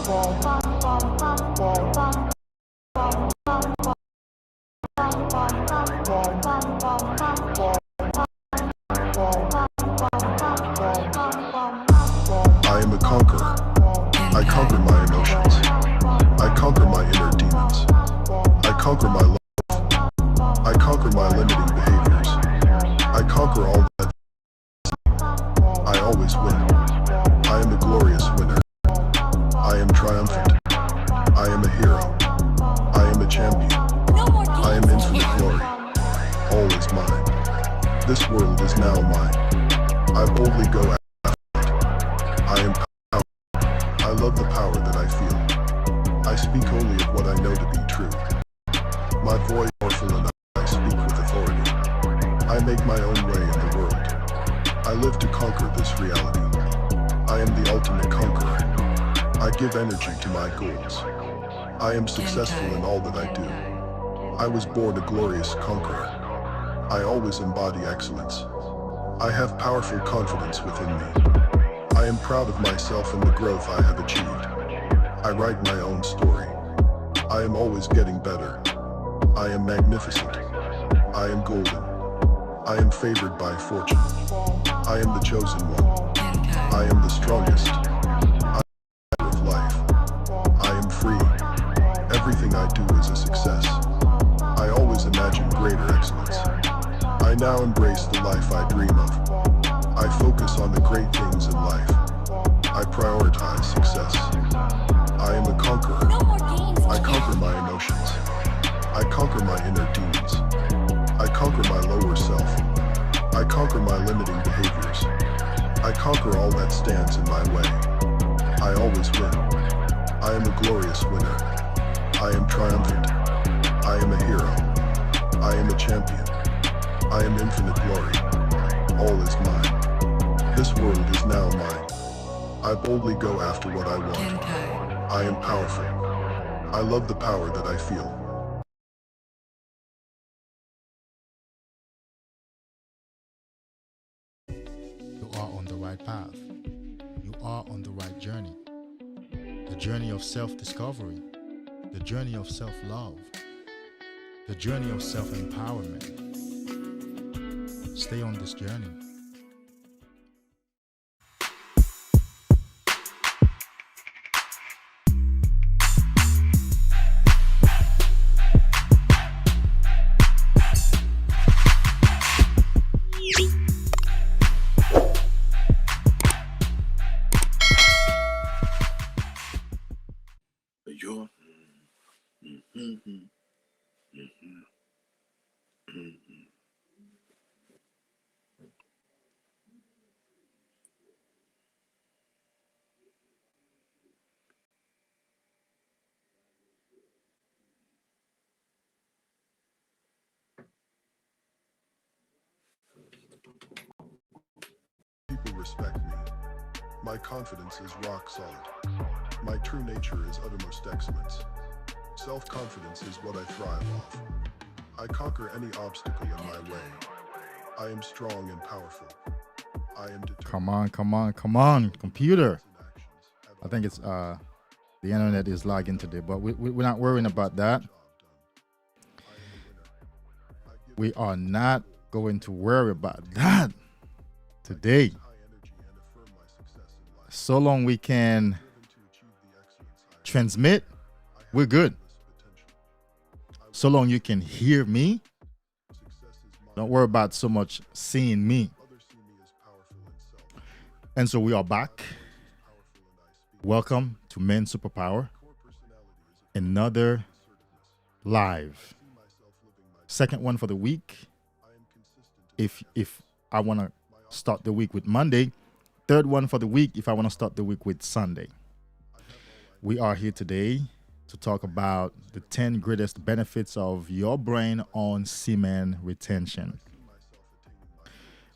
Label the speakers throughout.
Speaker 1: I am a conqueror. I conquer my emotions. I conquer my inner demons. I conquer my love. I conquer my limiting behaviors. I conquer all that. I always win. I am a glorious winner. I am triumphant. I am a hero. I am a champion. I am infinite glory. All is mine. This world is now mine. I boldly go after it. I am powerful. I love the power that I feel. I speak only of what I know to be true. My voice is powerful enough. I speak with authority. I make my own way in the world. I live to conquer this reality. I am the ultimate conqueror. I give energy to my goals. I am successful in all that I do. I was born a glorious conqueror. I always embody excellence. I have powerful confidence within me. I am proud of myself and the growth I have achieved. I write my own story. I am always getting better. I am magnificent. I am golden. I am favored by fortune. I am the chosen one. I am the strongest. I am of life. I am free. Everything I do is a success. I always imagine greater excellence. I now embrace the life I dream of. I focus on the great things in life. I prioritize success. I am a conqueror. I conquer my emotions. I conquer my inner demons. I conquer my lower self. I conquer my limiting behaviors. I conquer all that stands in my way. I always win. I am a glorious winner. I am triumphant. I am a hero. I am a champion. I am infinite glory. All is mine. This world is now mine. I boldly go after what I want. I am powerful. I love the power that I feel.
Speaker 2: You are on the right path. You are on the right journey. The journey of self-discovery. The journey of self-love. The journey of self-empowerment. Stay on this journey.
Speaker 1: People respect me. My confidence is rock solid. My true nature is uttermost excellence. Self-confidence is what I thrive off. I conquer any obstacle in my way. I am strong and powerful. I am determined.
Speaker 2: Come on, computer. I think it's the internet is lagging today, but we're not worrying about that. We are not going to worry about that today. So long we can transmit, we're good. So long you can hear me, don't worry about so much seeing me. And so we are back. Welcome to Men Superpower. Another live. Second one for the week. If I want to start the week with Monday. Third one for the week if I want to start the week with Sunday. We are here today to talk about the 10 greatest benefits of your brain on semen retention.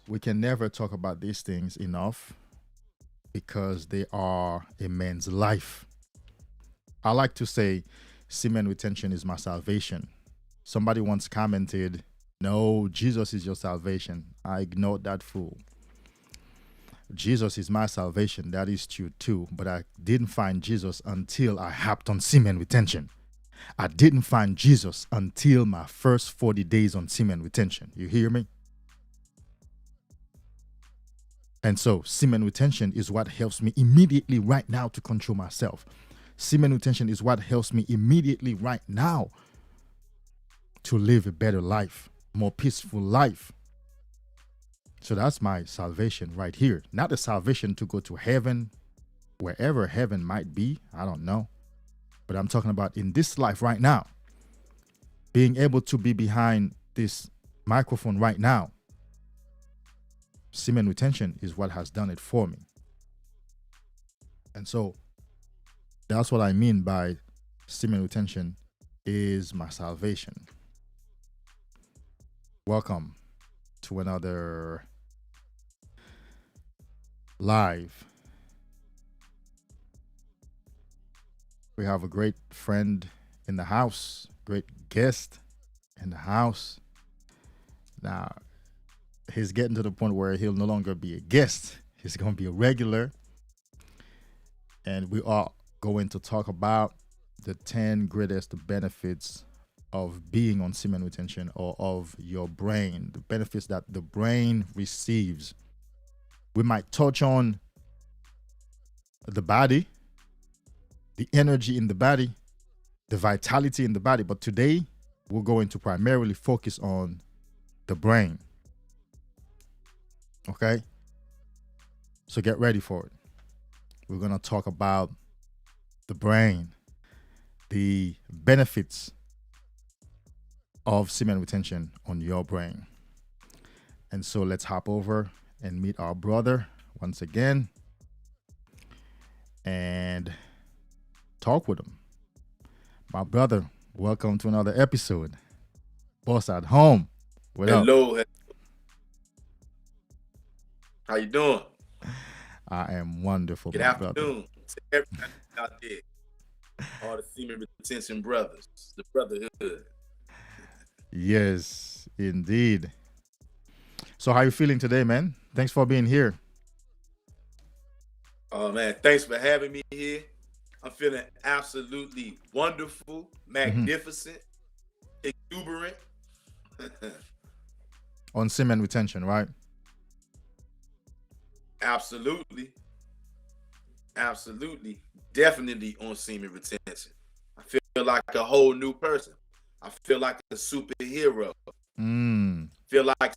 Speaker 2: We can never talk about these things enough because they are a man's life. I like to say semen retention is my salvation. Somebody once commented, "No, Jesus is your salvation." I ignored that fool. Jesus is my salvation. That is true too. But I didn't find Jesus until I hopped on Semen Retention. I didn't find Jesus until my first 40 days on Semen Retention. You hear me? And so Semen Retention is what helps me immediately right now to control myself. Semen Retention is what helps me immediately right now to live a better life, more peaceful life. So that's my salvation right here. Not the salvation to go to heaven, wherever heaven might be. I don't know. But I'm talking about in this life right now. Being able to be behind this microphone right now. Semen Retention is what has done it for me. And so that's what I mean by Semen Retention is my salvation. Welcome to another live. We have a great friend in the house, great guest in the house. Now, he's getting to the point where he'll no longer be a guest. He's going to be a regular. And we are going to talk about the 10 greatest benefits of being on Semen Retention, or of your brain, the benefits that the brain receives. We might touch on the body, the energy in the body, the vitality in the body, but today we're going to primarily focus on the brain. Okay? So get ready for it. We're going to talk about the brain, the benefits of Semen Retention on your brain. And so let's hop over and meet our brother once again and talk with him. My brother, welcome to another episode. Boss at home. What up?
Speaker 3: Hello. How you doing?
Speaker 2: I am wonderful.
Speaker 3: Good afternoon to everybody out there. All the Semen Retention brothers, the brotherhood.
Speaker 2: Yes, indeed. So how you feeling today, man? Thanks for being here.
Speaker 3: Oh, man, thanks for having me here. I'm feeling absolutely wonderful, magnificent, exuberant.
Speaker 2: On Semen Retention, right?
Speaker 3: Absolutely. Absolutely. Definitely on Semen Retention. I feel like a whole new person. I feel like a superhero. Feel like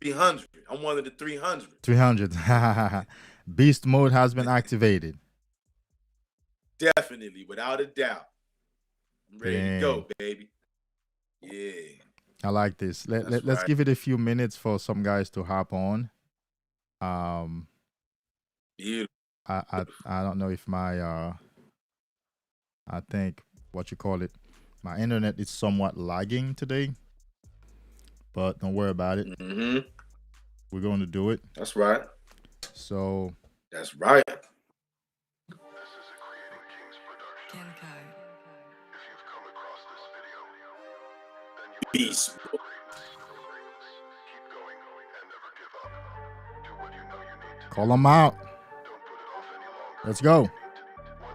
Speaker 3: 300. I'm one of the 300.
Speaker 2: 300. Beast mode has been activated.
Speaker 3: Definitely, without a doubt. I'm ready to go, baby. Yeah.
Speaker 2: I like this. Let's give it a few minutes for some guys to hop on.
Speaker 3: Beautiful.
Speaker 2: I don't know if my I think what you call it, my internet is somewhat lagging today, but don't worry about it. We're going to do it.
Speaker 3: That's right.
Speaker 2: So
Speaker 3: that's right.
Speaker 1: This is a Creating Kings production. If you've come across this video, then you
Speaker 3: Beast.
Speaker 1: are keep going and never give up. Do what you know you need to.
Speaker 2: Call them out.
Speaker 1: Don't put it off any longer.
Speaker 2: Let's go.
Speaker 1: One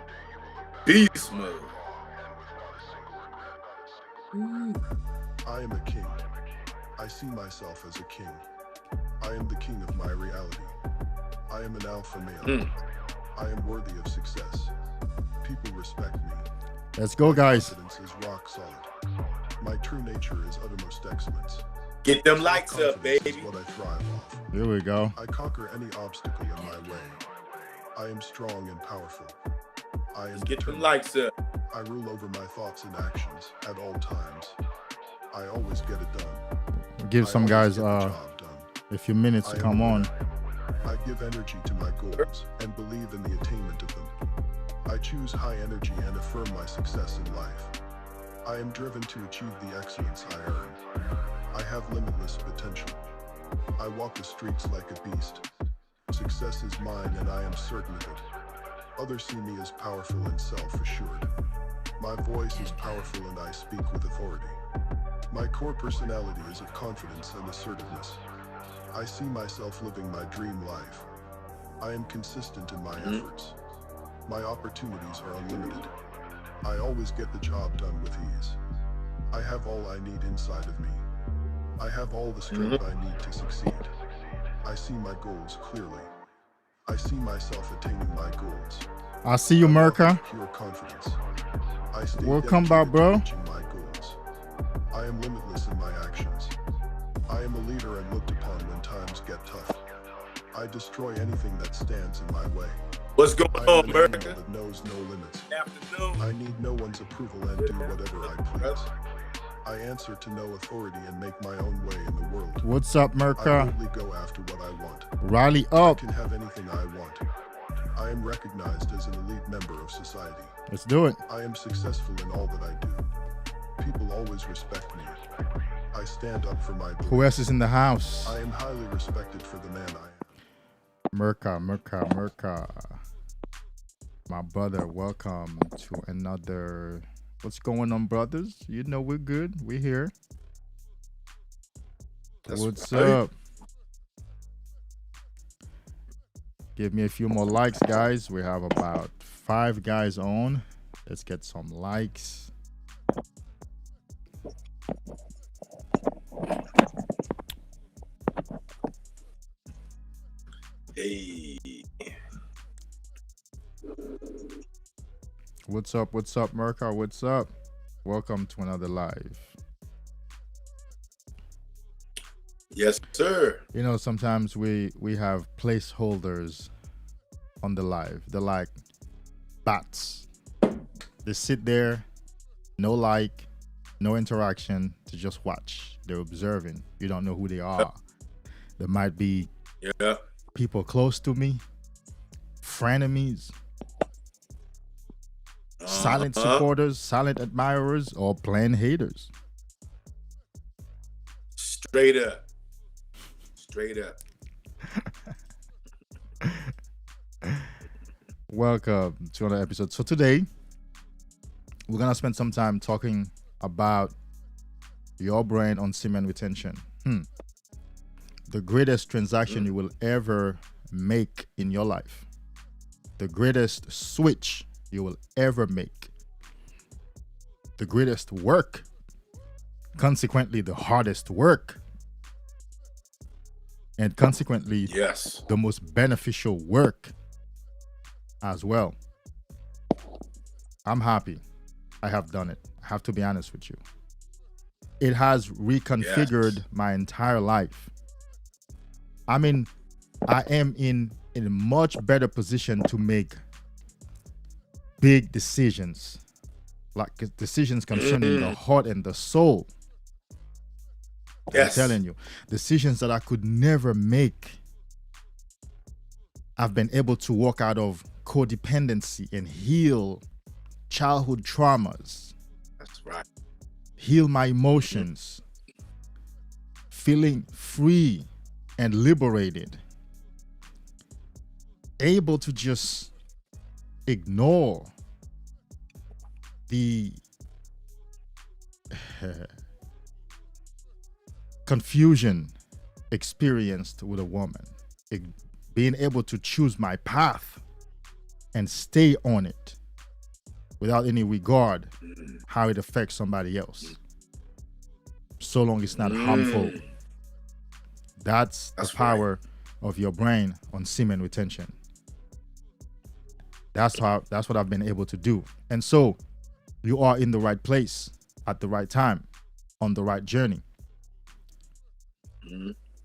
Speaker 1: day you will look back
Speaker 3: Beast mode.
Speaker 1: and with not a single regret. I am a king. I see myself as a king. I am the king of my reality. I am an alpha male. I am worthy of success. People respect me.
Speaker 2: Let's go, guys.
Speaker 1: My confidence is rock solid. My true nature is uttermost excellence.
Speaker 3: Get them lights up,
Speaker 1: Confidence
Speaker 3: baby.
Speaker 1: is what I thrive off.
Speaker 2: Here we go.
Speaker 1: I conquer any obstacle in my way. I am strong and powerful. I am
Speaker 3: Get them
Speaker 1: determined.
Speaker 3: lights up.
Speaker 1: I rule over my thoughts and actions at all times. I always get it done.
Speaker 2: Give some guys
Speaker 1: get the job done.
Speaker 2: a few minutes to
Speaker 1: I am
Speaker 2: come
Speaker 1: a
Speaker 2: on.
Speaker 1: winner. I give energy to my goals and believe in the attainment of them. I choose high energy and affirm my success in life. I am driven to achieve the excellence I earn. I have limitless potential. I walk the streets like a beast. Success is mine and I am certain of it. Others see me as powerful and self-assured. My voice is powerful and I speak with authority. My core personality is of confidence and assertiveness. I see myself living my dream life. I am consistent in my efforts. My opportunities are unlimited. I always get the job done with ease. I have all I need inside of me. I have all the strength I need to succeed. I see my goals clearly. I see myself attaining my goals.
Speaker 2: I see you, Merca.
Speaker 1: Pure confidence. I stay
Speaker 2: Welcome back,
Speaker 1: dedicated
Speaker 2: bro.
Speaker 1: to reaching my goals. I am limitless in my actions. I am a leader and looked upon when times get tough. I destroy anything that stands in my way.
Speaker 3: What's going
Speaker 1: I am
Speaker 3: on,
Speaker 1: an animal
Speaker 3: America?
Speaker 1: that knows no limits.
Speaker 3: Afternoon.
Speaker 1: I need no one's approval and do whatever I please. I answer to no authority and make my own way in the world.
Speaker 2: What's up,
Speaker 1: I
Speaker 2: Merca?
Speaker 1: boldly go after what I want.
Speaker 2: Rally
Speaker 1: I
Speaker 2: up.
Speaker 1: can have anything I want. I am recognized as an elite member of society.
Speaker 2: Let's do it.
Speaker 1: I am successful in all that I do. People always respect me. I stand up for my
Speaker 2: Who else is in the house?
Speaker 1: I am highly respected for the man I am.
Speaker 2: Merca. My brother, welcome to another. What's going on, brothers? You know we're good. We're here. What's up? Give me a few more likes, guys. We have about 5 guys on. Let's get some likes.
Speaker 3: Hey.
Speaker 2: What's up, Merca? What's up? Welcome to another live.
Speaker 3: Yes, sir.
Speaker 2: You know, sometimes we have placeholders on the live. They're like bats. They sit there, no like, no interaction, to just watch. They're observing. You don't know who they are. There might be people close to me, frenemies, silent supporters, silent admirers, or plain haters.
Speaker 3: Straight up.
Speaker 2: Welcome to another episode. So today, we're going to spend some time talking about your brain on semen retention. The greatest transaction you will ever make in your life. The greatest switch you will ever make. The greatest work. Consequently, the hardest work. And consequently, the most beneficial work as well. I'm happy I have done it. I have to be honest with you. It has reconfigured my entire life. I mean, I am in a much better position to make big decisions, like decisions concerning the heart and the soul. I'm telling you, decisions that I could never make. I've been able to walk out of codependency and heal childhood traumas.
Speaker 3: That's right.
Speaker 2: Heal my emotions. Feeling free and liberated. Able to just ignore the confusion experienced with a woman. Being able to choose my path and stay on it without any regard how it affects somebody else, so long it's not harmful. That's the power of your brain on semen retention. That's what I've been able to do. And so you are in the right place at the right time, on the right journey.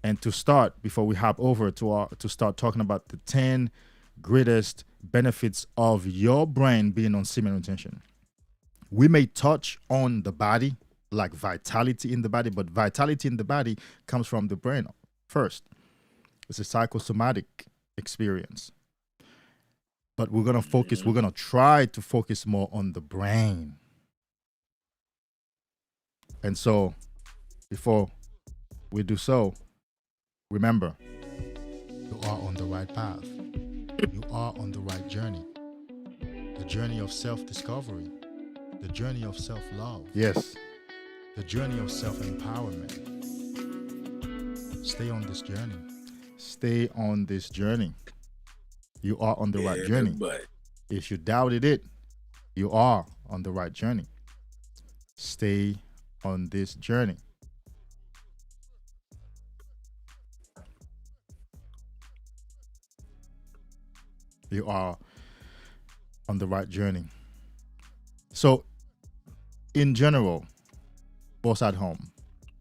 Speaker 2: And to start, before we hop over to start talking about the 10 greatest benefits of your brain being on semen retention, we may touch on the body, like vitality in the body, but vitality in the body comes from the brain first. It's a psychosomatic experience. But we're going to try to focus more on the brain. And so, before we do so, remember, you are on the right path. You are on the right journey. The journey of self-discovery. The journey of self-love. Yes. The journey of self-empowerment. Stay on this journey. Stay on this journey. You are on the right
Speaker 3: Yeah,
Speaker 2: journey.
Speaker 3: but
Speaker 2: If you doubted it, you are on the right journey. Stay on this journey. You are on the right journey. So, in general, boss at home,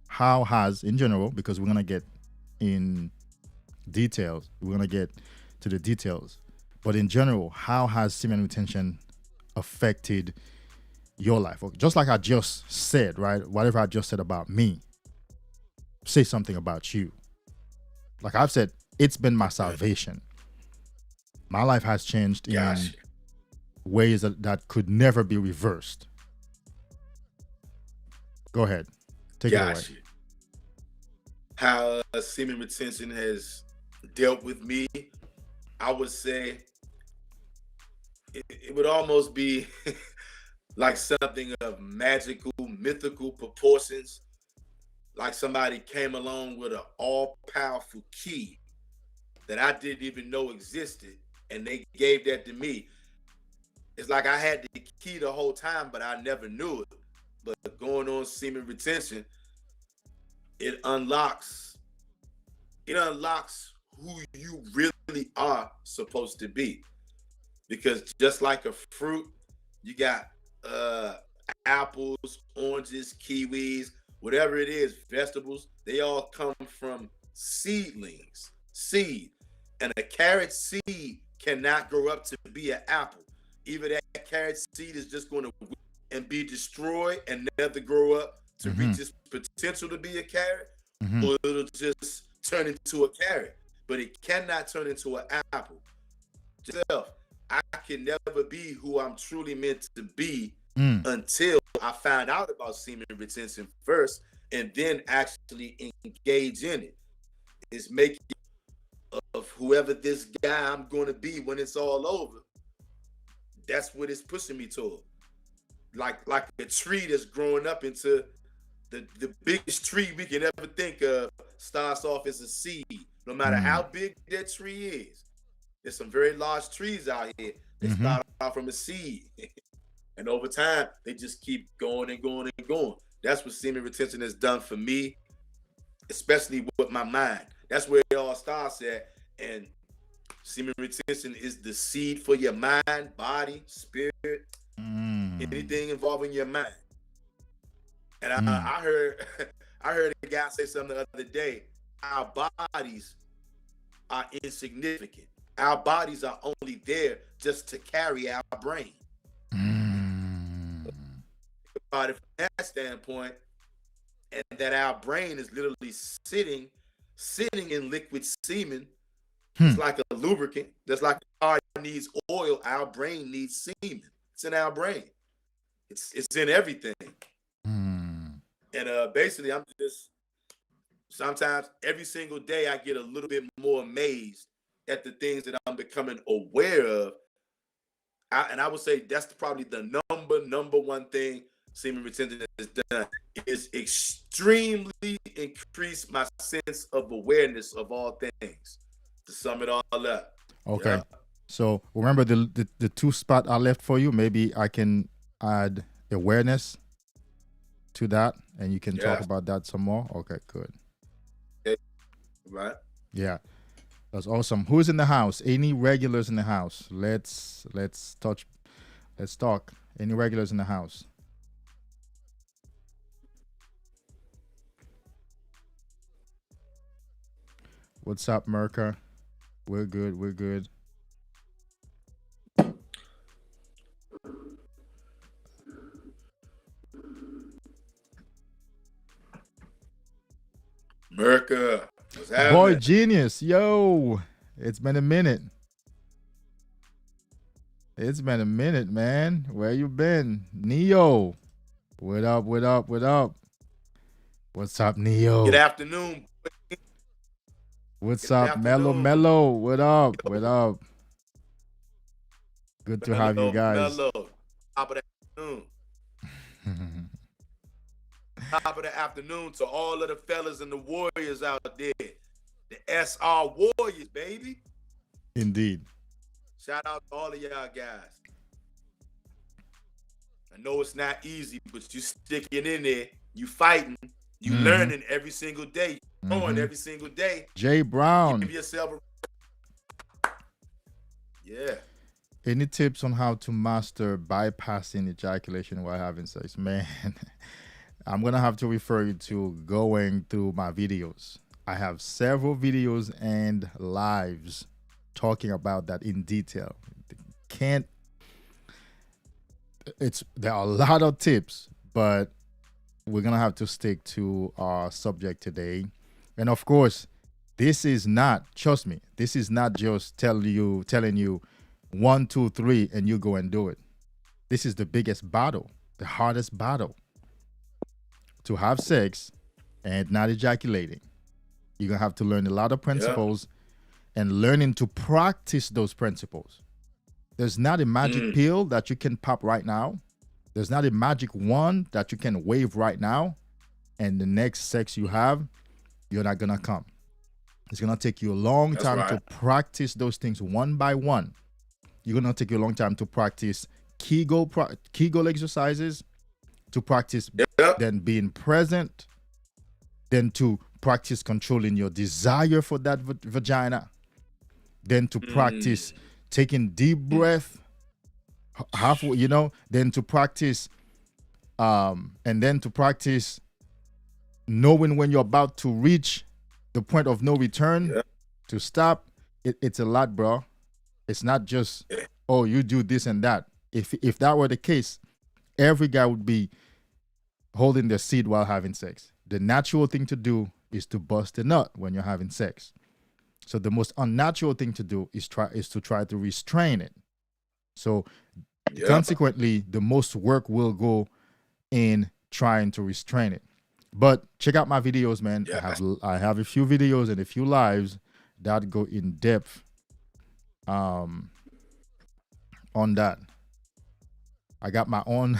Speaker 2: how has, in general, because we're going to get in details, we're going to get to the details, but in general, how has semen retention affected your life? Okay, just like I just said, right? Whatever I just said about me, say something about you. Like I've said, it's been my salvation. My life has changed in ways that could never be reversed. Go ahead. Take it away.
Speaker 3: How semen retention has dealt with me, I would say it would almost be like something of magical, mythical proportions. Like somebody came along with an all-powerful key that I didn't even know existed, and they gave that to me. It's like I had the key the whole time, but I never knew it. But going on semen retention, it unlocks who you really are supposed to be. Because just like a fruit, you got apples, oranges, kiwis, whatever it is, vegetables, they all come from seedlings, seed. And a carrot seed cannot grow up to be an apple. Either that carrot seed is just going to and be destroyed and never grow up to reach its potential to be a carrot, or it'll just turn into a carrot. But it cannot turn into an apple. I can never be who I'm truly meant to be until I find out about semen retention first, and then actually engage in it. It's making of whoever this guy I'm going to be when it's all over. That's what it's pushing me toward. Like a tree that's growing up into the biggest tree we can ever think of starts off as a seed. No matter how big that tree is. There's some very large trees out here that start out from a seed. And over time, they just keep going and going and going. That's what semen retention has done for me, especially with my mind. That's where it all starts at. And semen retention is the seed for your mind, body, spirit, anything involving your mind. And I heard a guy say something the other day. Our bodies are insignificant. Our bodies are only there just to carry our brain. About it from that standpoint, and that our brain is literally sitting in liquid semen. It's like a lubricant. Just like the car needs oil, our brain needs semen. It's in our brain. It's in everything. And basically, I'm just sometimes every single day I get a little bit more amazed at the things that I'm becoming aware of. And I would say that's probably the number one thing semen retention has done, is extremely increase my sense of awareness of all things. To sum it all up.
Speaker 2: Okay. So remember the two spot I left for you. Maybe I can add awareness to that, and you can talk about that some more. Okay, good.
Speaker 3: Okay. Right.
Speaker 2: Yeah, that's awesome. Who's in the house? Any regulars in the house? Let's talk. Any regulars in the house? What's up, Merca? We're good. We're good.
Speaker 3: Merca, what's happening?
Speaker 2: Boy Genius, yo, it's been a minute. It's been a minute, man. Where you been? Neo, what up, what up, what up? What's up, Neo?
Speaker 3: Good afternoon.
Speaker 2: What's up, Mellow? What up, what up? Good to have you guys.
Speaker 3: Top of the afternoon. Top of the afternoon to all of the fellas and the warriors out there. The SR Warriors, baby.
Speaker 2: Indeed.
Speaker 3: Shout out to all of y'all guys. I know it's not easy, but you sticking in there, you fighting, you learning every single day, growing every single day.
Speaker 2: Jay Brown.
Speaker 3: Give yourself a... Yeah.
Speaker 2: Any tips on how to master bypassing ejaculation while having sex? Man, I'm going to have to refer you to going through my videos. I have several videos and lives talking about that in detail. There are a lot of tips, but we're going to have to stick to our subject today. And of course, this is not, trust me, this is not just telling you 1, 2, 3, and you go and do it. This is the biggest battle, the hardest battle. To have sex and not ejaculating. You're going to have to learn a lot of principles and learning to practice those principles. There's not a magic pill that you can pop right now. There's not a magic wand that you can wave right now. And the next sex you have, you're not going to come. It's going to take you a long time to practice those things one by one. You're going to take you a long time to practice Kegel exercises, to practice then being present, then to practice controlling your desire for that vagina, then to practice taking deep breath, halfway, then to practice, and then to practice knowing when you're about to reach the point of no return, to stop. It's a lot, bro. It's not just, oh, you do this and that. If that were the case, every guy would be holding their seed while having sex. The natural thing to do is to bust a nut when you're having sex. So the most unnatural thing to do is to try to restrain it. So consequently, the most work will go in trying to restrain it. But check out my videos, man. I have a few videos and a few lives that go in depth on that. I got my own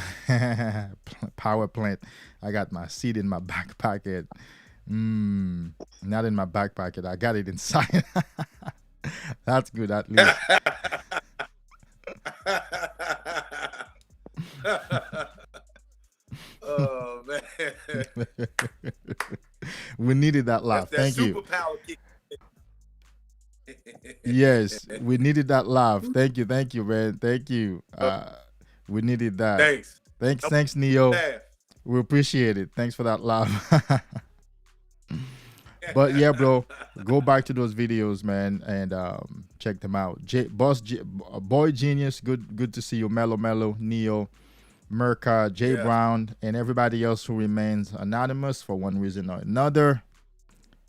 Speaker 2: power plant. I got my seed in my back pocket. Not in my back pocket. I got it inside. That's good, at least.
Speaker 3: Oh, man.
Speaker 2: We needed that laugh. Thank you. Yes, we needed that laugh. Thank you, man. Thank you. We needed that. Thanks, Neo. We appreciate it. Thanks for that laugh. But yeah, bro, go back to those videos, man, and check them out. Boy Genius, good to see you. Mellow, Neo, Merca, Jay Brown, and everybody else who remains anonymous for one reason or another.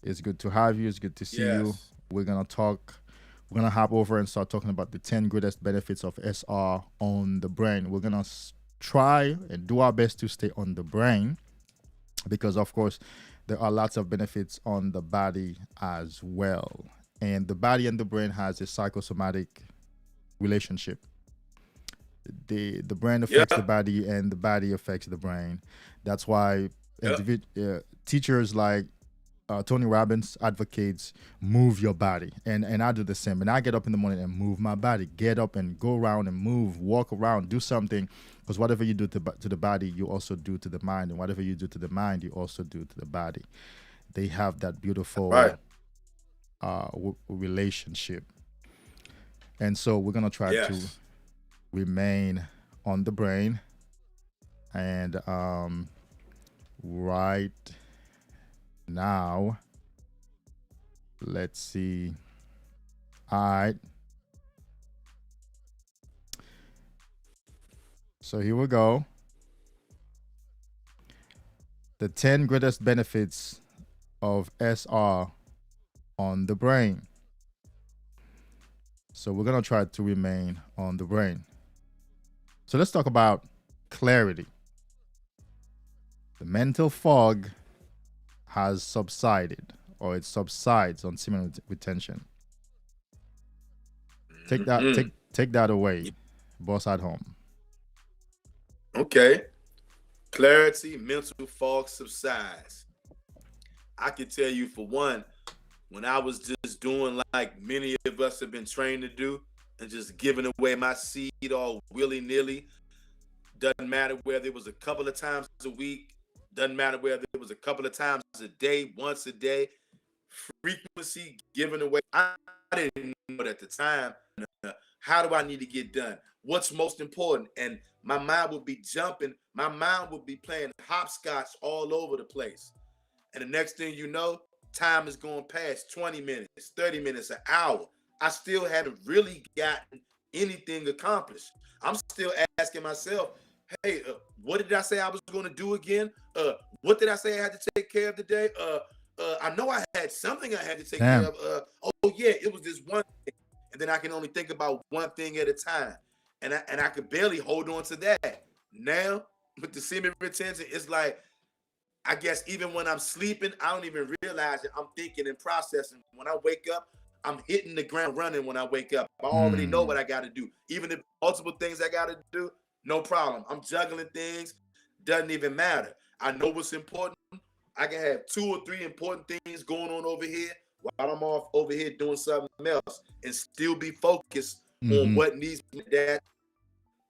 Speaker 2: It's good to have you. It's good to see you. We're gonna hop over and start talking about the 10 greatest benefits of SR on the brain. We're gonna try and do our best to stay on the brain, because of course there are lots of benefits on the body as well. And the body and the brain has a psychosomatic relationship. The brain affects the body and the body affects the brain. That's why teachers like Tony Robbins advocates move your body, and I do the same. And I get up in the morning and move my body, get up and go around and move, walk around, do something, because whatever you do to the body, you also do to the mind, and whatever you do to the mind, you also do to the body. They have that beautiful relationship. And so we're gonna try to remain on the brain, and right now, let's see. All right. So here we go. The 10 greatest benefits of SR on the brain. So we're going to try to remain on the brain. So let's talk about clarity. The mental fog has subsided, or it subsides on semen retention. Take that away, boss at home.
Speaker 3: Okay. Clarity, mental fog subsides. I can tell you, for one, when I was just doing like many of us have been trained to do, and just giving away my seed all willy-nilly. Doesn't matter whether it was a couple of times a week. Doesn't matter whether it was a couple of times a day, once a day. Frequency given away. I didn't know it at the time. How do I need to get done? What's most important? And my mind would be jumping. My mind would be playing hopscotch all over the place. And the next thing you know, time is going past 20 minutes, 30 minutes, an hour. I still haven't really gotten anything accomplished. I'm still asking myself, hey, what did I say I was going to do again? What did I say I had to take care of today? I know I had something I had to take care of. Oh yeah, it was this one thing. And then I can only think about one thing at a time. And I could barely hold on to that. Now, with the semen retention, it's like, I guess even when I'm sleeping, I don't even realize that I'm thinking and processing. When I wake up, I'm hitting the ground running when I wake up. I already know what I got to do. Even if multiple things I got to do, no problem. I'm juggling things. Doesn't even matter. I know what's important. I can have 2 or 3 important things going on over here while I'm off over here doing something else and still be focused on what needs to be done.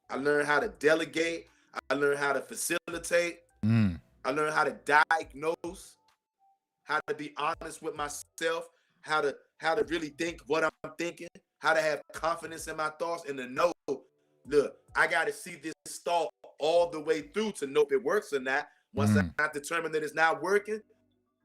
Speaker 3: I learned how to delegate. I learned how to facilitate. I learned how to diagnose, how to be honest with myself, how to really think what I'm thinking, how to have confidence in my thoughts, and to know, look, I got to see this thought all the way through to know if it works or not. Once I determine that it's not working,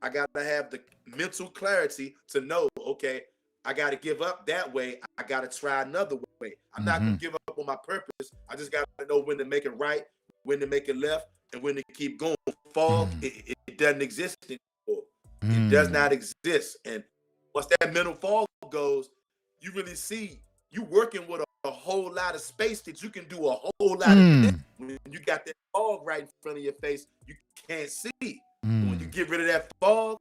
Speaker 3: I got to have the mental clarity to know, okay, I got to give up that way. I got to try another way. I'm not going to give up on my purpose. I just got to know when to make it right, when to make it left, and when to keep going. Fog, it doesn't exist anymore. It does not exist. And once that mental fog goes, you really see you working with a whole lot of space that you can do a whole lot of things. When you got that fog right in front of your face, you can't see. When you get rid of that fog,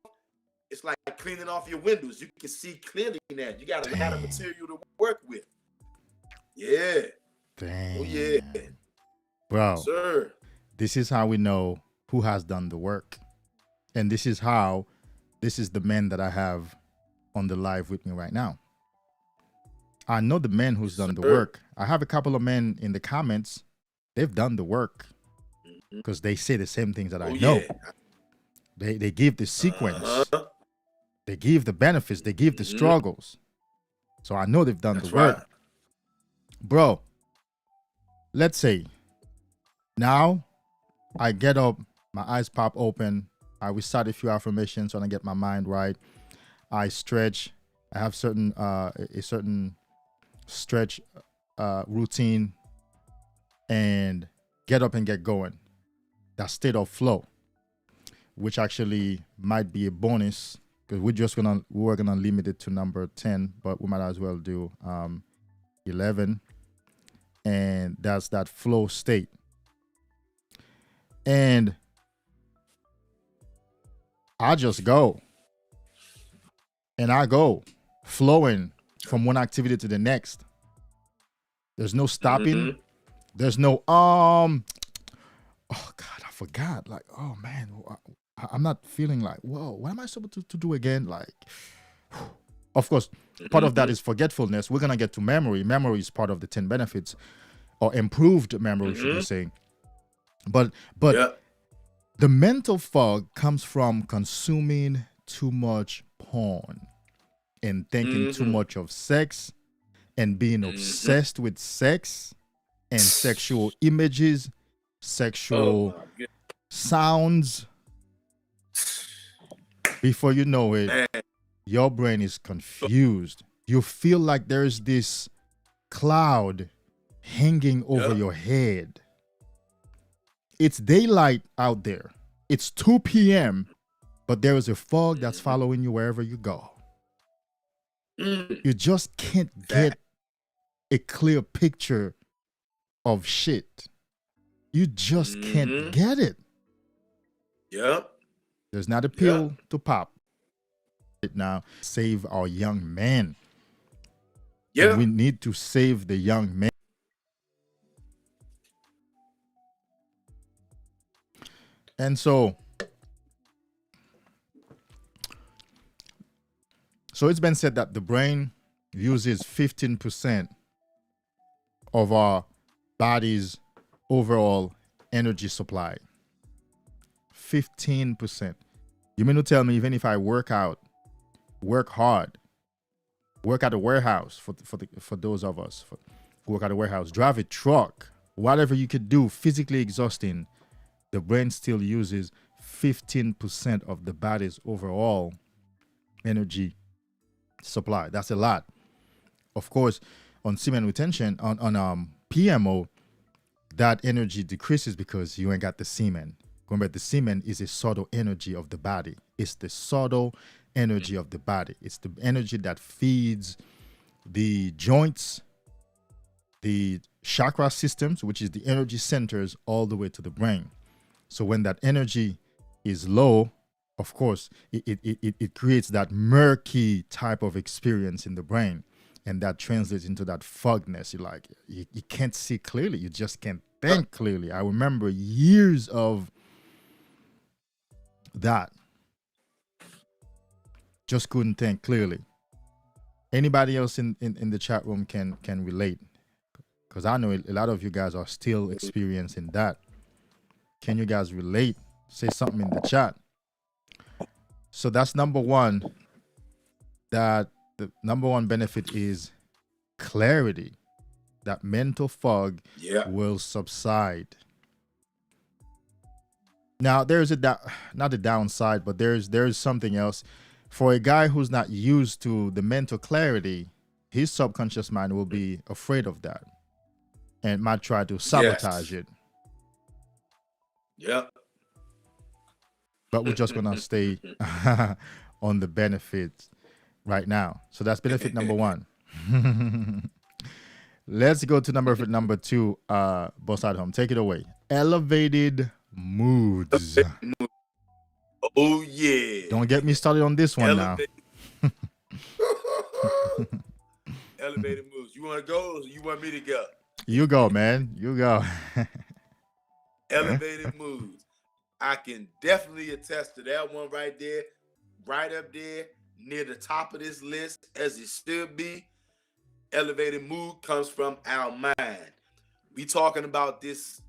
Speaker 3: it's like cleaning off your windows. You can see clearly now. You got a lot of material to work with. Yeah.
Speaker 2: Dang.
Speaker 3: Oh yeah.
Speaker 2: Bro.
Speaker 3: Sir.
Speaker 2: This is how we know who has done the work. And this is the men that I have on the live with me right now. I know the men who's done the work. I have a couple of men in the comments. They've done the work because they say the same things that I know. They give the sequence. They give the benefits. They give the struggles. So I know they've done the work. Right. Bro, let's say now I get up, my eyes pop open, I recite a few affirmations when I get my mind right. I stretch. I have a certain stretch routine and get up and get going. That state of flow, which actually might be a bonus because we're gonna limit it to number 10, but we might as well do 11, and that's that flow state. And I just go. And I go flowing from one activity to the next. There's no stopping. There's no oh God, I forgot. Like, oh man, I'm not feeling like, whoa, what am I supposed to do again? Like, of course, part of that is forgetfulness. We're gonna get to memory. Memory is part of the 10 benefits, or improved memory, should we say. But the mental fog comes from consuming too much porn and thinking too much of sex and being obsessed with sex and sexual images, sexual sounds. Before you know it, your brain is confused. You feel like there's this cloud hanging over your head. It's daylight out there. It's 2 p.m., but there is a fog that's following you wherever you go. You just can't get a clear picture of shit. You just can't get it.
Speaker 3: Yep.
Speaker 2: There's not a pill to pop. Now, save our young men. Yeah. We need to save the young men. And so it's been said that the brain uses 15% of our body's overall energy supply. 15%. You mean to tell me even if I work out, work hard, work at a warehouse for those of us who work at a warehouse, drive a truck, whatever you could do, physically exhausting, the brain still uses 15% of the body's overall energy supply. That's a lot. Of course, on semen retention, on PMO, that energy decreases because you ain't got the semen. Remember, the semen is a subtle energy of the body. It's the subtle energy of the body. It's the energy that feeds the joints, the chakra systems, which is the energy centers, all the way to the brain. So when that energy is low, of course, it creates that murky type of experience in the brain. And that translates into that fogness. You can't see clearly. You just can't think clearly. I remember years of that. Just couldn't think clearly. Anybody else in the chat room can relate? Because I know a lot of you guys are still experiencing that. Can you guys relate? Say something in the chat. So that's number one. That the number one benefit is clarity. That mental fog will subside. Now there's not a downside, but there's something else. For a guy who's not used to the mental clarity, his subconscious mind will be afraid of that and might try to sabotage it.
Speaker 3: Yep.
Speaker 2: But we're just gonna stay on the benefits right now. So that's benefit number one. Let's go to benefit number two. Boss at home, take it away. Elevated moods.
Speaker 3: Oh yeah.
Speaker 2: Don't get me started on this one now.
Speaker 3: Elevated moods. You want to go or you want me to go?
Speaker 2: You go, man. You go.
Speaker 3: Elevated moods. I can definitely attest to that one right there. Right up there, near the top of this list, as it should be. Elevated mood comes from our mind. We talking about this,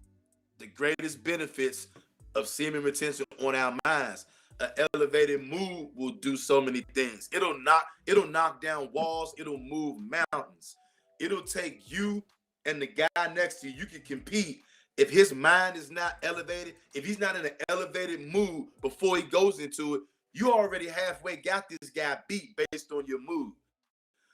Speaker 3: the greatest benefits of semen retention on our minds. An elevated mood will do so many things. It'll knock down walls. It'll move mountains. It'll take you and the guy next to you. You can compete. If his mind is not elevated, if he's not in an elevated mood before he goes into it, you already halfway got this guy beat based on your mood.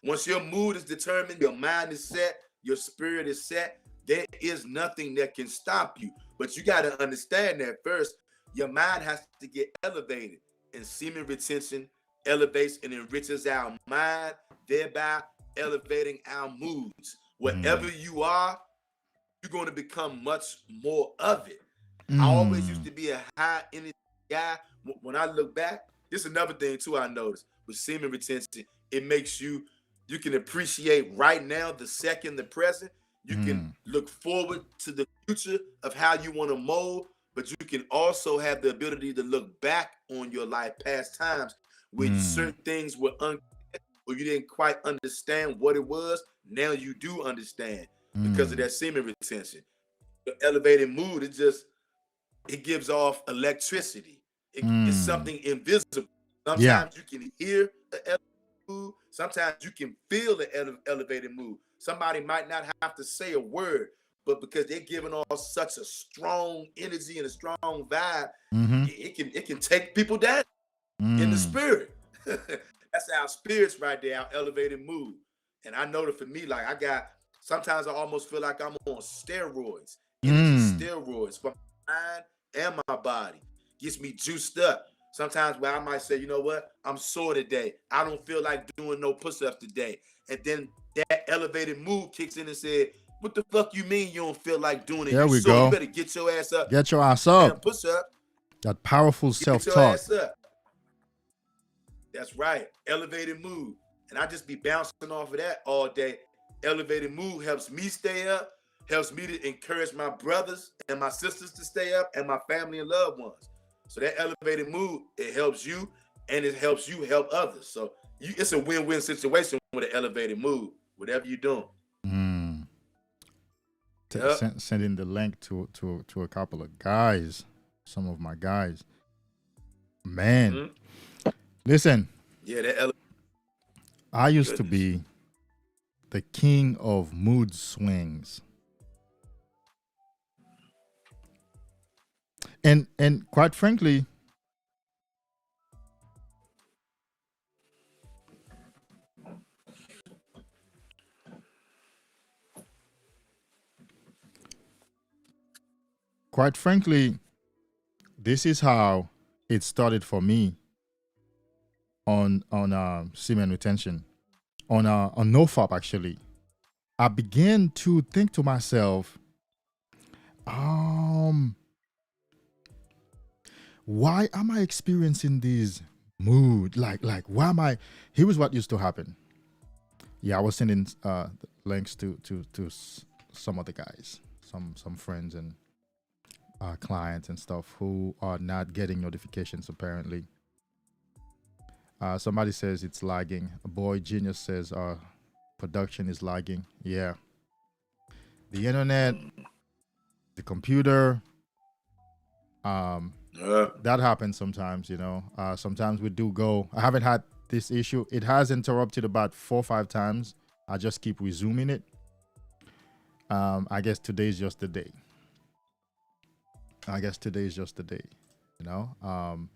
Speaker 3: Once your mood is determined, your mind is set, your spirit is set, there is nothing that can stop you. But you got to understand that first, your mind has to get elevated. And semen retention elevates and enriches our mind, thereby elevating our moods. Wherever you are, you're going to become much more of it. I always used to be a high energy guy. When I look back, this is another thing too I noticed with semen retention. It makes you can appreciate right now, the second, the present. You can look forward to the future of how you want to mold, but you can also have the ability to look back on your life, past times when certain things were or you didn't quite understand what it was. Now you do understand because of that semen retention. The elevated mood, it gives off electricity. It's something invisible. Sometimes you can hear the elevated mood. Sometimes you can feel the elevated mood. Somebody might not have to say a word, but because they're giving off such a strong energy and a strong vibe, it can take people down in the spirit. That's our spirits right there, our elevated mood. And I know that for me, like sometimes I almost feel like I'm on steroids, energy steroids for my mind and my body. Gets me juiced up. Sometimes where I might say, you know what, I'm sore today. I don't feel like doing no push-ups today. And then that elevated mood kicks in and said, what the fuck you mean you don't feel like doing it?
Speaker 2: There we go.
Speaker 3: You better get your ass up.
Speaker 2: Get your ass up.
Speaker 3: Push up.
Speaker 2: That powerful self-talk.
Speaker 3: Get your ass up. That's right. Elevated mood. And I just be bouncing off of that all day. Elevated mood helps me stay up, helps me to encourage my brothers and my sisters to stay up, and my family and loved ones. So that elevated mood, it helps you, and it helps you help others. So it's a win-win situation with an elevated mood, whatever you're doing.
Speaker 2: sending the link to a couple of guys, some of my guys. Man, listen.
Speaker 3: Yeah, that
Speaker 2: I used to be the king of mood swings. And quite frankly, this is how it started for me on Semen Retention, on NoFap actually. I began to think to myself, why am I experiencing these mood? Like why am I? Here's what used to happen. Yeah, I was sending links to some of the guys, some friends and clients and stuff who are not getting notifications apparently. Somebody says it's lagging. A boy Genius says production is lagging. Yeah. The internet, the computer, that happens sometimes, you know. Sometimes we do go. I haven't had this issue. It has interrupted about 4 or 5 times. I just keep resuming it. I guess today's just the day. You know.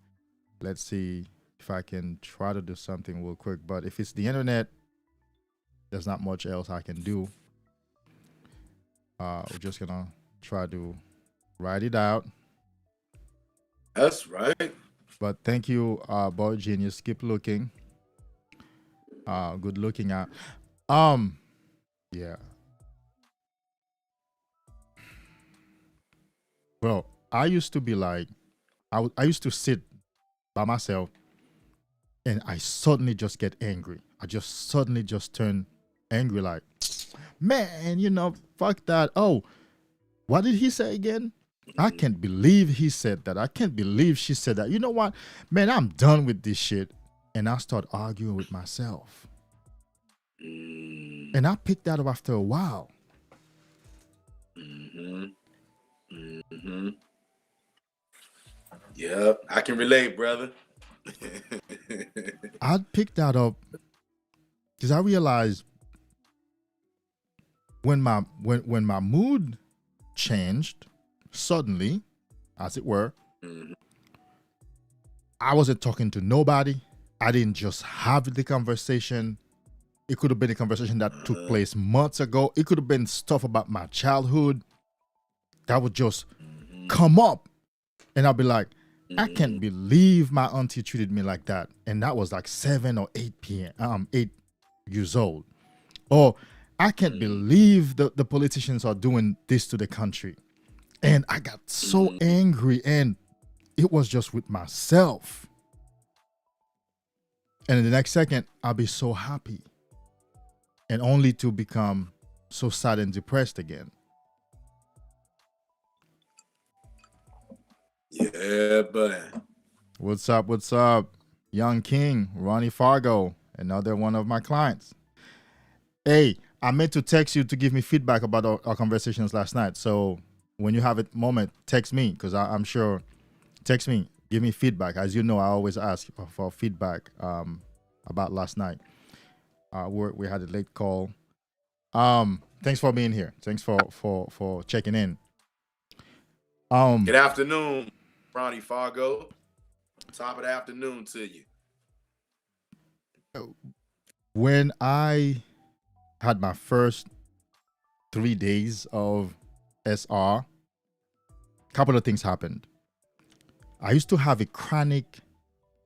Speaker 2: Let's see if I can try to do something real quick. But if it's the internet, there's not much else I can do. We're just gonna try to write it out.
Speaker 3: That's right.
Speaker 2: But thank you, boy Genius. Keep looking. Good looking at. Yeah. Well, I used to be like, I used to sit by myself, and I suddenly just get angry. I just suddenly just turn angry, like, man, you know, fuck that. Oh, what did he say again? I can't believe he said that. I can't believe she said that. You know what? Man, I'm done with this shit. And I start arguing with myself. And I picked that up after a while.
Speaker 3: Yeah, I can relate, brother.
Speaker 2: I picked that up because I realized when my mood changed suddenly, as it were, I wasn't talking to nobody. I didn't just have the conversation. It could have been a conversation that took place months ago. It could have been stuff about my childhood that would just come up, and I'll be like, I can't believe my auntie treated me like that. And that was like 7 or 8 p.m. 8 years old. Or I can't believe the politicians are doing this to the country. And I got so angry, and it was just with myself. And in the next second, I'll be so happy, and only to become so sad and depressed again.
Speaker 3: Yeah, buddy.
Speaker 2: What's up? Young King, Ronnie Fargo, another one of my clients. Hey, I meant to text you to give me feedback about our conversations last night. So when you have a moment, text me, because I'm sure, text me, give me feedback. As you know, I always ask for feedback about last night. We had a late call. Thanks for being here. Thanks for checking in.
Speaker 3: Good afternoon, Ronnie Fargo. Top of the afternoon to you.
Speaker 2: When I had my first 3 days of SR, a couple of things happened. I used to have a chronic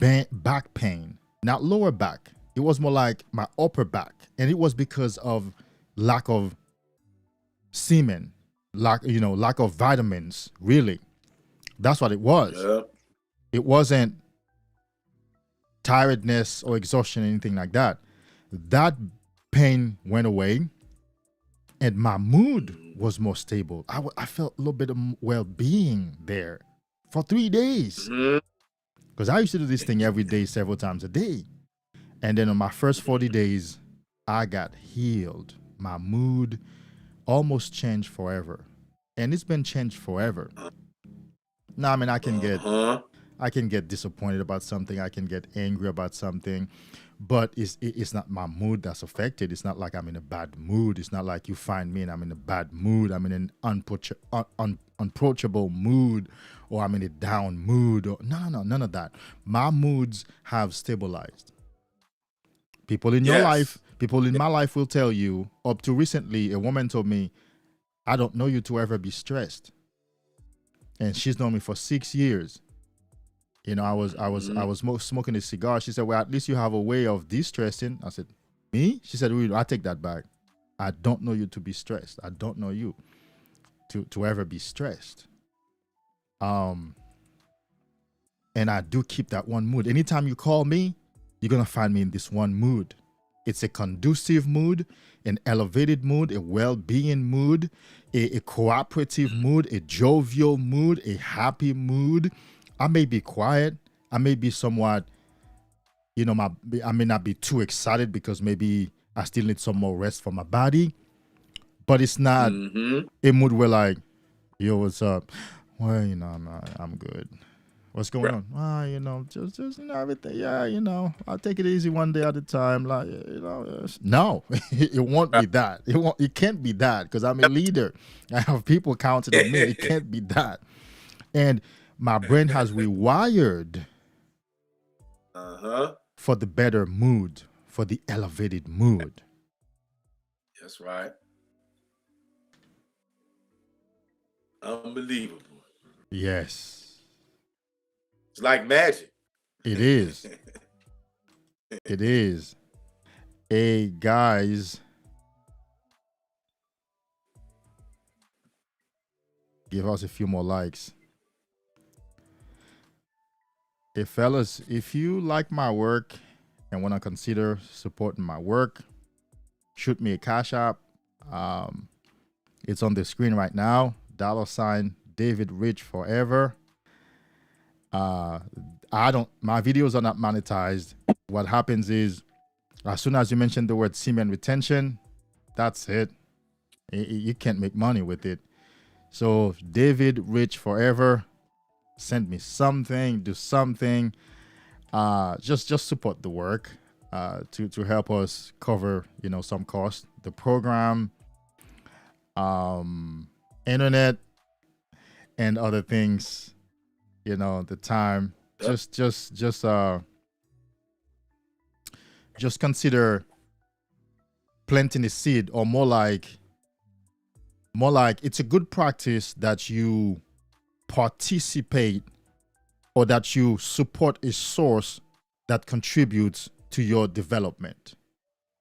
Speaker 2: back pain, not lower back. It was more like my upper back. And it was because of lack of semen, lack of vitamins, really. That's what it was.
Speaker 3: Yeah.
Speaker 2: It wasn't tiredness or exhaustion, anything like that. That pain went away, and my mood was more stable. I felt a little bit of well-being there for 3 days. Because I used to do this thing every day, several times a day. And then on my first 40 days, I got healed. My mood almost changed forever. And it's been changed forever. Now, I mean, I can get disappointed about something. I can get angry about something, but it's not my mood that's affected. It's not like I'm in a bad mood. It's not like you find me and I'm in a bad mood. I'm in an unapproachable mood, or I'm in a down mood. Or no, none of that. My moods have stabilized. People in your life, people in my life will tell you. Up to recently, a woman told me, "I don't know you to ever be stressed," and she's known me for 6 years. You know, I was smoking a cigar. She said, "Well, at least you have a way of de-stressing." I said, "Me?" She said, "Well, I take that back. I don't know you to be stressed. I don't know you to ever be stressed." And I do keep that one mood. Anytime you call me, you're gonna find me in this one mood. It's a conducive mood, an elevated mood, a well-being mood, a cooperative mood, a jovial mood, a happy mood. I may be quiet. I may be somewhat, you know, I may not be too excited because maybe I still need some more rest for my body. But it's not a mood where like, "Yo, what's up?" "Well, you know, I'm good." "What's going on?" "Ah, you know, just you know, everything. Yeah, you know, I'll take it easy one day at a time. Like, you know, no, it won't be that. It can't be that because I'm a leader. I have people counting on me. It can't be that. And my brain has rewired for the better mood, for the elevated mood.
Speaker 3: That's right. Unbelievable.
Speaker 2: Yes.
Speaker 3: It's like magic.
Speaker 2: It is. It is. Hey, guys. Give us a few more likes. Hey, fellas, if you like my work and want to consider supporting my work, shoot me a Cash App. It's on the screen right now. $ David Rich Forever. My videos are not monetized. What happens is, as soon as you mention the word semen retention, that's it. You can't make money with it. So David Rich Forever, send me something, do something. Just support the work to help us cover, you know, some cost. The program, internet, and other things. You know, the time. Just consider planting a seed, or more like it's a good practice that you participate or that you support a source that contributes to your development.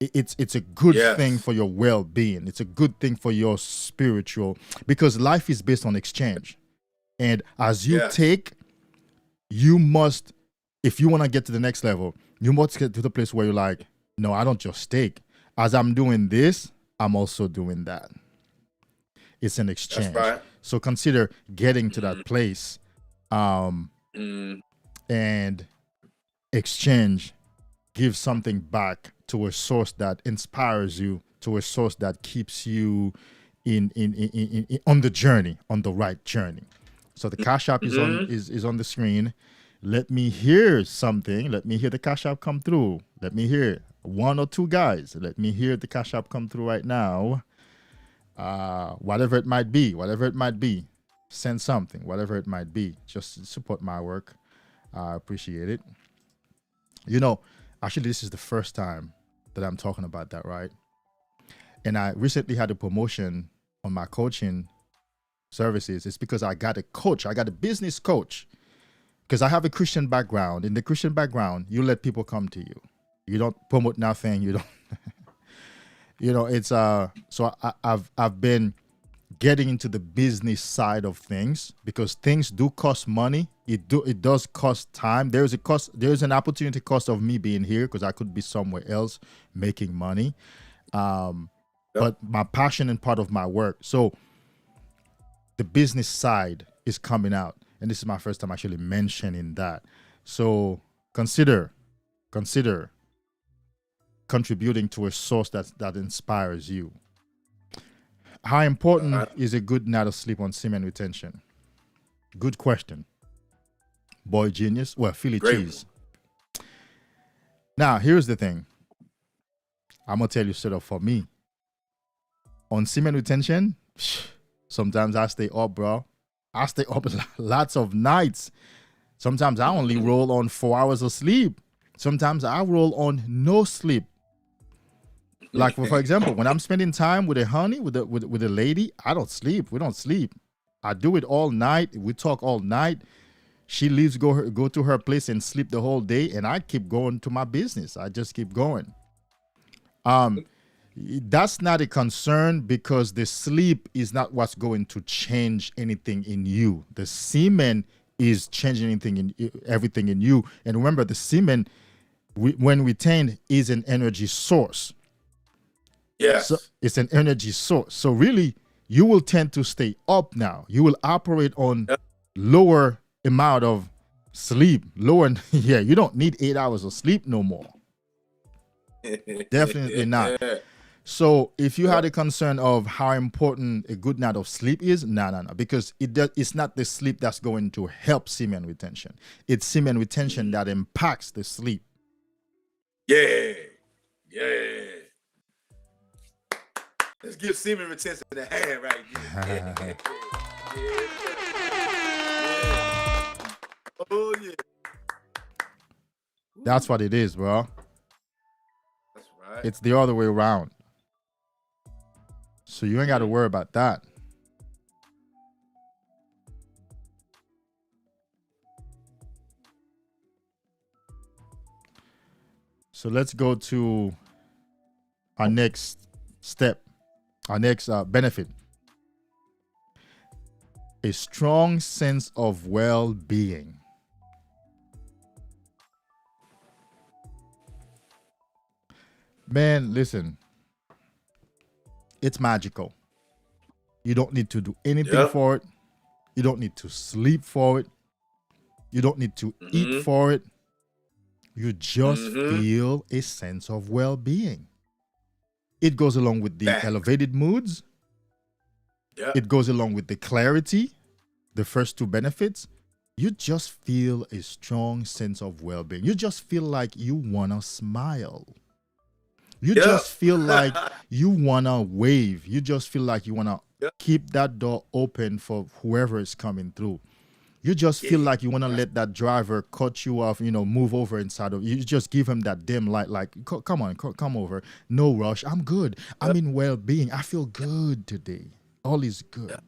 Speaker 2: It's a good thing for your well-being. It's a good thing for your spiritual, because life is based on exchange. And as you take, you must, if you want to get to the next level, you must get to the place where you're like, no, I don't just take. As I'm doing this, I'm also doing that. It's an exchange.
Speaker 3: That's right.
Speaker 2: So consider getting to that place and exchange, give something back to a source that inspires you, to a source that keeps you in on the journey, on the right journey. So the Cash App is on the screen. Let me hear something. Let me hear the Cash App come through. Let me hear one or two guys. Let me hear the Cash App come through right now. Whatever it might be, send something. Whatever it might be, just support my work. I appreciate it. You know, actually, this is the first time that I'm talking about that, right? And I recently had a promotion on my coaching services. It's because I got a coach. I got a business coach. Because I have a Christian background. In the Christian background, you let people come to you. You don't promote nothing. You don't. You know, it's so I've been getting into the business side of things, because things do cost money. It does cost time. There's an opportunity cost of me being here, because I could be somewhere else making money. But my passion and part of my work. So the business side is coming out. And this is my first time actually mentioning that. So consider contributing to a source that inspires you. How important is a good night of sleep on semen retention? Good question. Boy genius. Well, Philly
Speaker 3: Great
Speaker 2: cheese. Now, here's the thing. I'm going to tell you straight up, for me, on semen retention, sometimes I stay up, bro. I stay up lots of nights. Sometimes I only roll on 4 hours of sleep. Sometimes I roll on no sleep. Like, for example, when I'm spending time with a honey, with a lady, I don't sleep. We don't sleep. I do it all night. We talk all night. She leaves, go to her place and sleep the whole day, and I keep going to my business. I just keep going. That's not a concern, because the sleep is not what's going to change anything in you. The semen is changing everything in you. And remember, the semen, when retained, is an energy source.
Speaker 3: Yes.
Speaker 2: So it's an energy source. So really, you will tend to stay up now. You will operate on lower amount of sleep. Yeah, you don't need 8 hours of sleep no more. Definitely not. So if you had a concern of how important a good night of sleep is, no, because it's not the sleep that's going to help semen retention. It's semen retention that impacts the sleep.
Speaker 3: Yeah. Let's give semen retention a hand right here. Yeah. Oh, yeah.
Speaker 2: That's what it is, bro.
Speaker 3: That's right.
Speaker 2: It's the other way around. So you ain't got to worry about that. So let's go to our next step, our next benefit. A strong sense of well-being. Man, listen. It's magical. You don't need to do anything for it. You don't need to sleep for it. You don't need to eat for it. You just feel a sense of well-being. It goes along with the elevated moods. It goes along with the clarity, the first two benefits. You just feel a strong sense of well-being. You just feel like you want to smile. You just feel like you want to wave. You just feel like you want to keep that door open for whoever is coming through. You just feel like you want to let that driver cut you off, move over inside of you. You just give him that dim light, like, come on, come over. No rush. I'm good. I'm in well-being. I feel good today. All is good.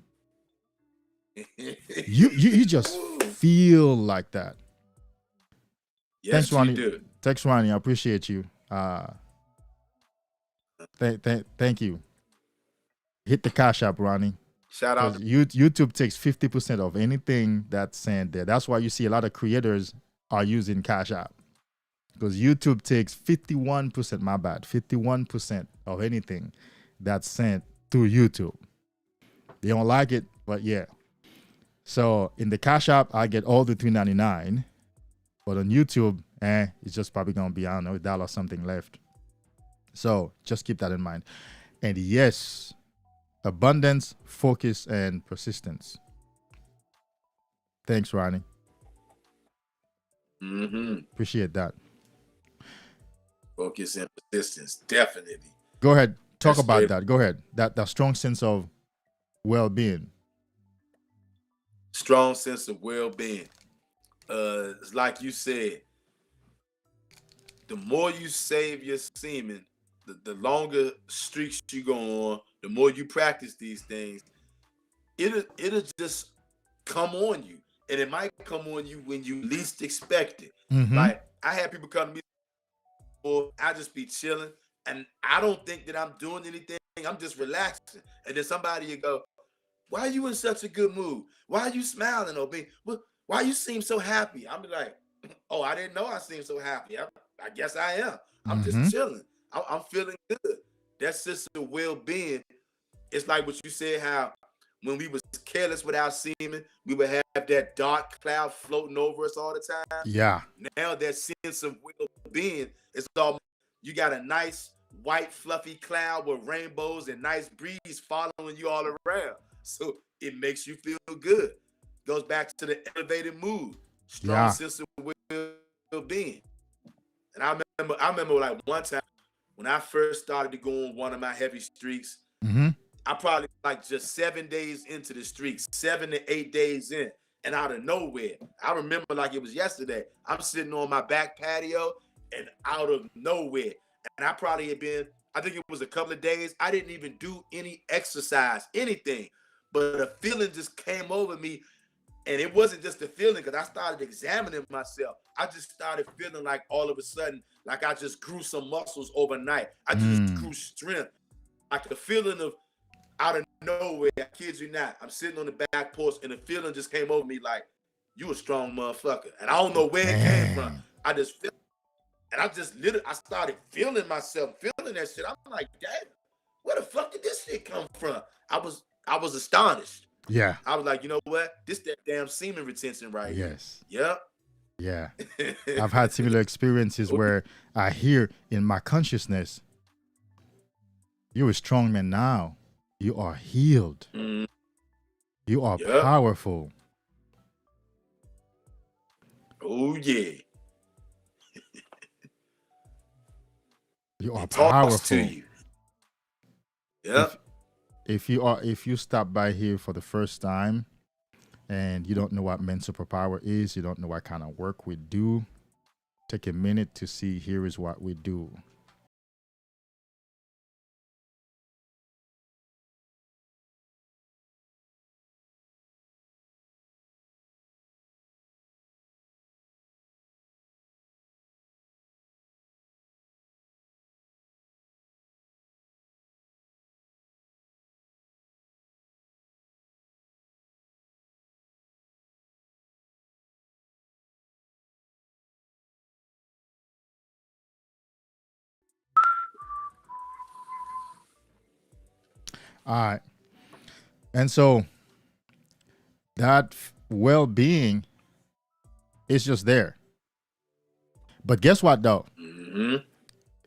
Speaker 2: You just feel like that.
Speaker 3: Yes,
Speaker 2: thanks, Ronnie.
Speaker 3: You do.
Speaker 2: Thanks, Ronnie. I appreciate you. Thank you. Hit the Cash App, Ronnie.
Speaker 3: Shout out.
Speaker 2: YouTube takes 50% of anything that's sent there. That's why you see a lot of creators are using Cash App, because YouTube takes 51%. My bad, 51% of anything that's sent through YouTube. They don't like it, but yeah. So in the Cash App, I get all the $3.99, but on YouTube, it's just probably gonna be, I don't know, $1 something left. So just keep that in mind. And yes, abundance, focus, and persistence. Thanks, Ronnie. Appreciate that.
Speaker 3: Focus and persistence, definitely.
Speaker 2: Go ahead, talk about that. Go ahead. That strong sense of well-being.
Speaker 3: Strong sense of well-being. It's like you said, the more you save your semen, the longer streaks you go on, the more you practice these things, it'll just come on you. And it might come on you when you least expect it. Like, I had people come to me, or I just be chilling, and I don't think that I'm doing anything. I'm just relaxing. And then somebody you go, why are you in such a good mood? Why are you smiling, Obi? Why you seem so happy? I'm like, oh, I didn't know I seemed so happy. I guess I am. I'm just chilling. I'm feeling good. That's just the well-being. It's like what you said, how when we was careless with our semen, we would have that dark cloud floating over us all the time.
Speaker 2: Yeah.
Speaker 3: Now that sense of well-being is all, you got a nice white fluffy cloud with rainbows and nice breeze following you all around. So it makes you feel good. Goes back to the elevated mood, strong sense of well-being. And I remember like one time when I first started to go on one of my heavy streaks, I probably like just 7 days into the streak, 7 to 8 days in, and out of nowhere, I remember like it was yesterday, I'm sitting on my back patio, and out of nowhere, and I probably had been, I think it was a couple of days, I didn't even do any exercise, anything, but a feeling just came over me. And it wasn't just a feeling, because I started examining myself. I just started feeling like all of a sudden, like I just grew some muscles overnight. I just grew strength. Like the feeling of out of nowhere, I kid you not, I'm sitting on the back porch and the feeling just came over me like, you a strong motherfucker. And I don't know where it came from. I just felt, and I just literally, I started feeling myself, feeling that shit. I'm like, damn, where the fuck did this shit come from? I was astonished.
Speaker 2: Yeah.
Speaker 3: I was like, you know what? This that damn semen retention right here. Yep.
Speaker 2: Yeah. I've had similar experiences where I hear in my consciousness, you're a strong man now. You are healed. You are powerful.
Speaker 3: Oh, yeah.
Speaker 2: You are powerful.
Speaker 3: To you. Yep.
Speaker 2: If you stop by here for the first time and you don't know what Men's Superpower is, you don't know what kind of work we do, take a minute to see here is what we do. All right. And so that well-being is just there. But guess what, though?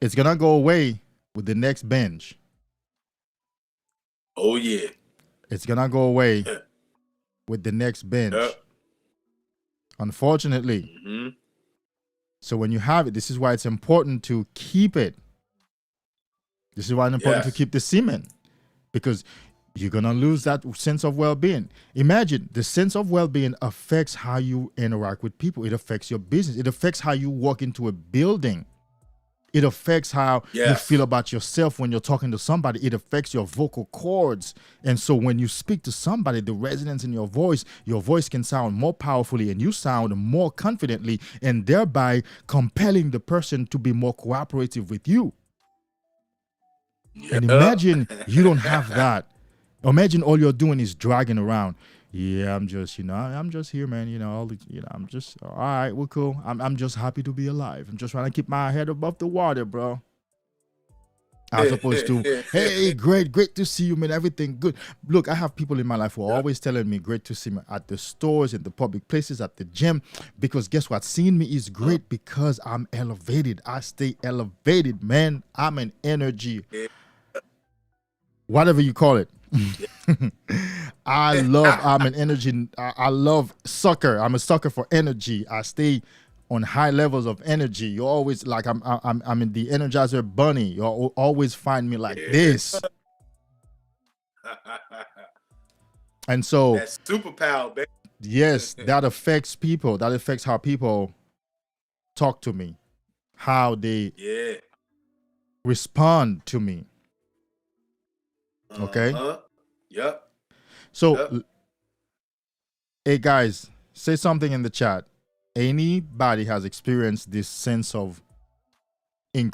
Speaker 2: It's going to go away with the next binge.
Speaker 3: Oh, yeah.
Speaker 2: It's going to go away with the next binge. Unfortunately. So when you have it, this is why it's important to keep it. This is why it's important to keep the semen. Because you're going to lose that sense of well-being. Imagine the sense of well-being affects how you interact with people. It affects your business. It affects how you walk into a building. It affects how you feel about yourself when you're talking to somebody. It affects your vocal cords. And so when you speak to somebody, the resonance in your voice can sound more powerfully and you sound more confidently, and thereby compelling the person to be more cooperative with you. And imagine you don't have that. Imagine all you're doing is dragging around. Yeah, I'm just here, man. I'm just, all right, we're cool. I'm just happy to be alive. I'm just trying to keep my head above the water, bro. As opposed to, hey, great to see you, man. Everything good. Look, I have people in my life who are always telling me great to see me at the stores, in the public places, at the gym. Because guess what? Seeing me is great because I'm elevated. I stay elevated, man. I'm an energy. Whatever you call it. I'm an energy. I love sucker. I'm a sucker for energy. I stay on high levels of energy. You always like I'm in the Energizer Bunny. You always find me like this. And so
Speaker 3: that's superpower, baby.
Speaker 2: Yes, that affects people. That affects how people talk to me, how they respond to me. Okay.
Speaker 3: Yep.
Speaker 2: So, hey guys, say something in the chat. Anybody has experienced this sense of a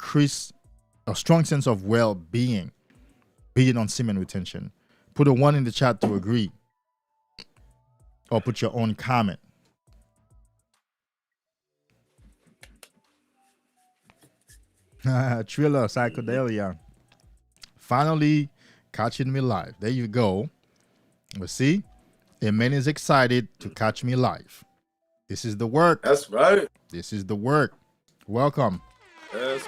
Speaker 2: strong sense of well-being, being on semen retention? Put a 1 in the chat to agree, or put your own comment. Thriller, psychedelia. Finally catching me live. There you go. But see, Amen is excited to catch me live. This is the work.
Speaker 3: That's right.
Speaker 2: This is the work. Welcome.
Speaker 3: Yes.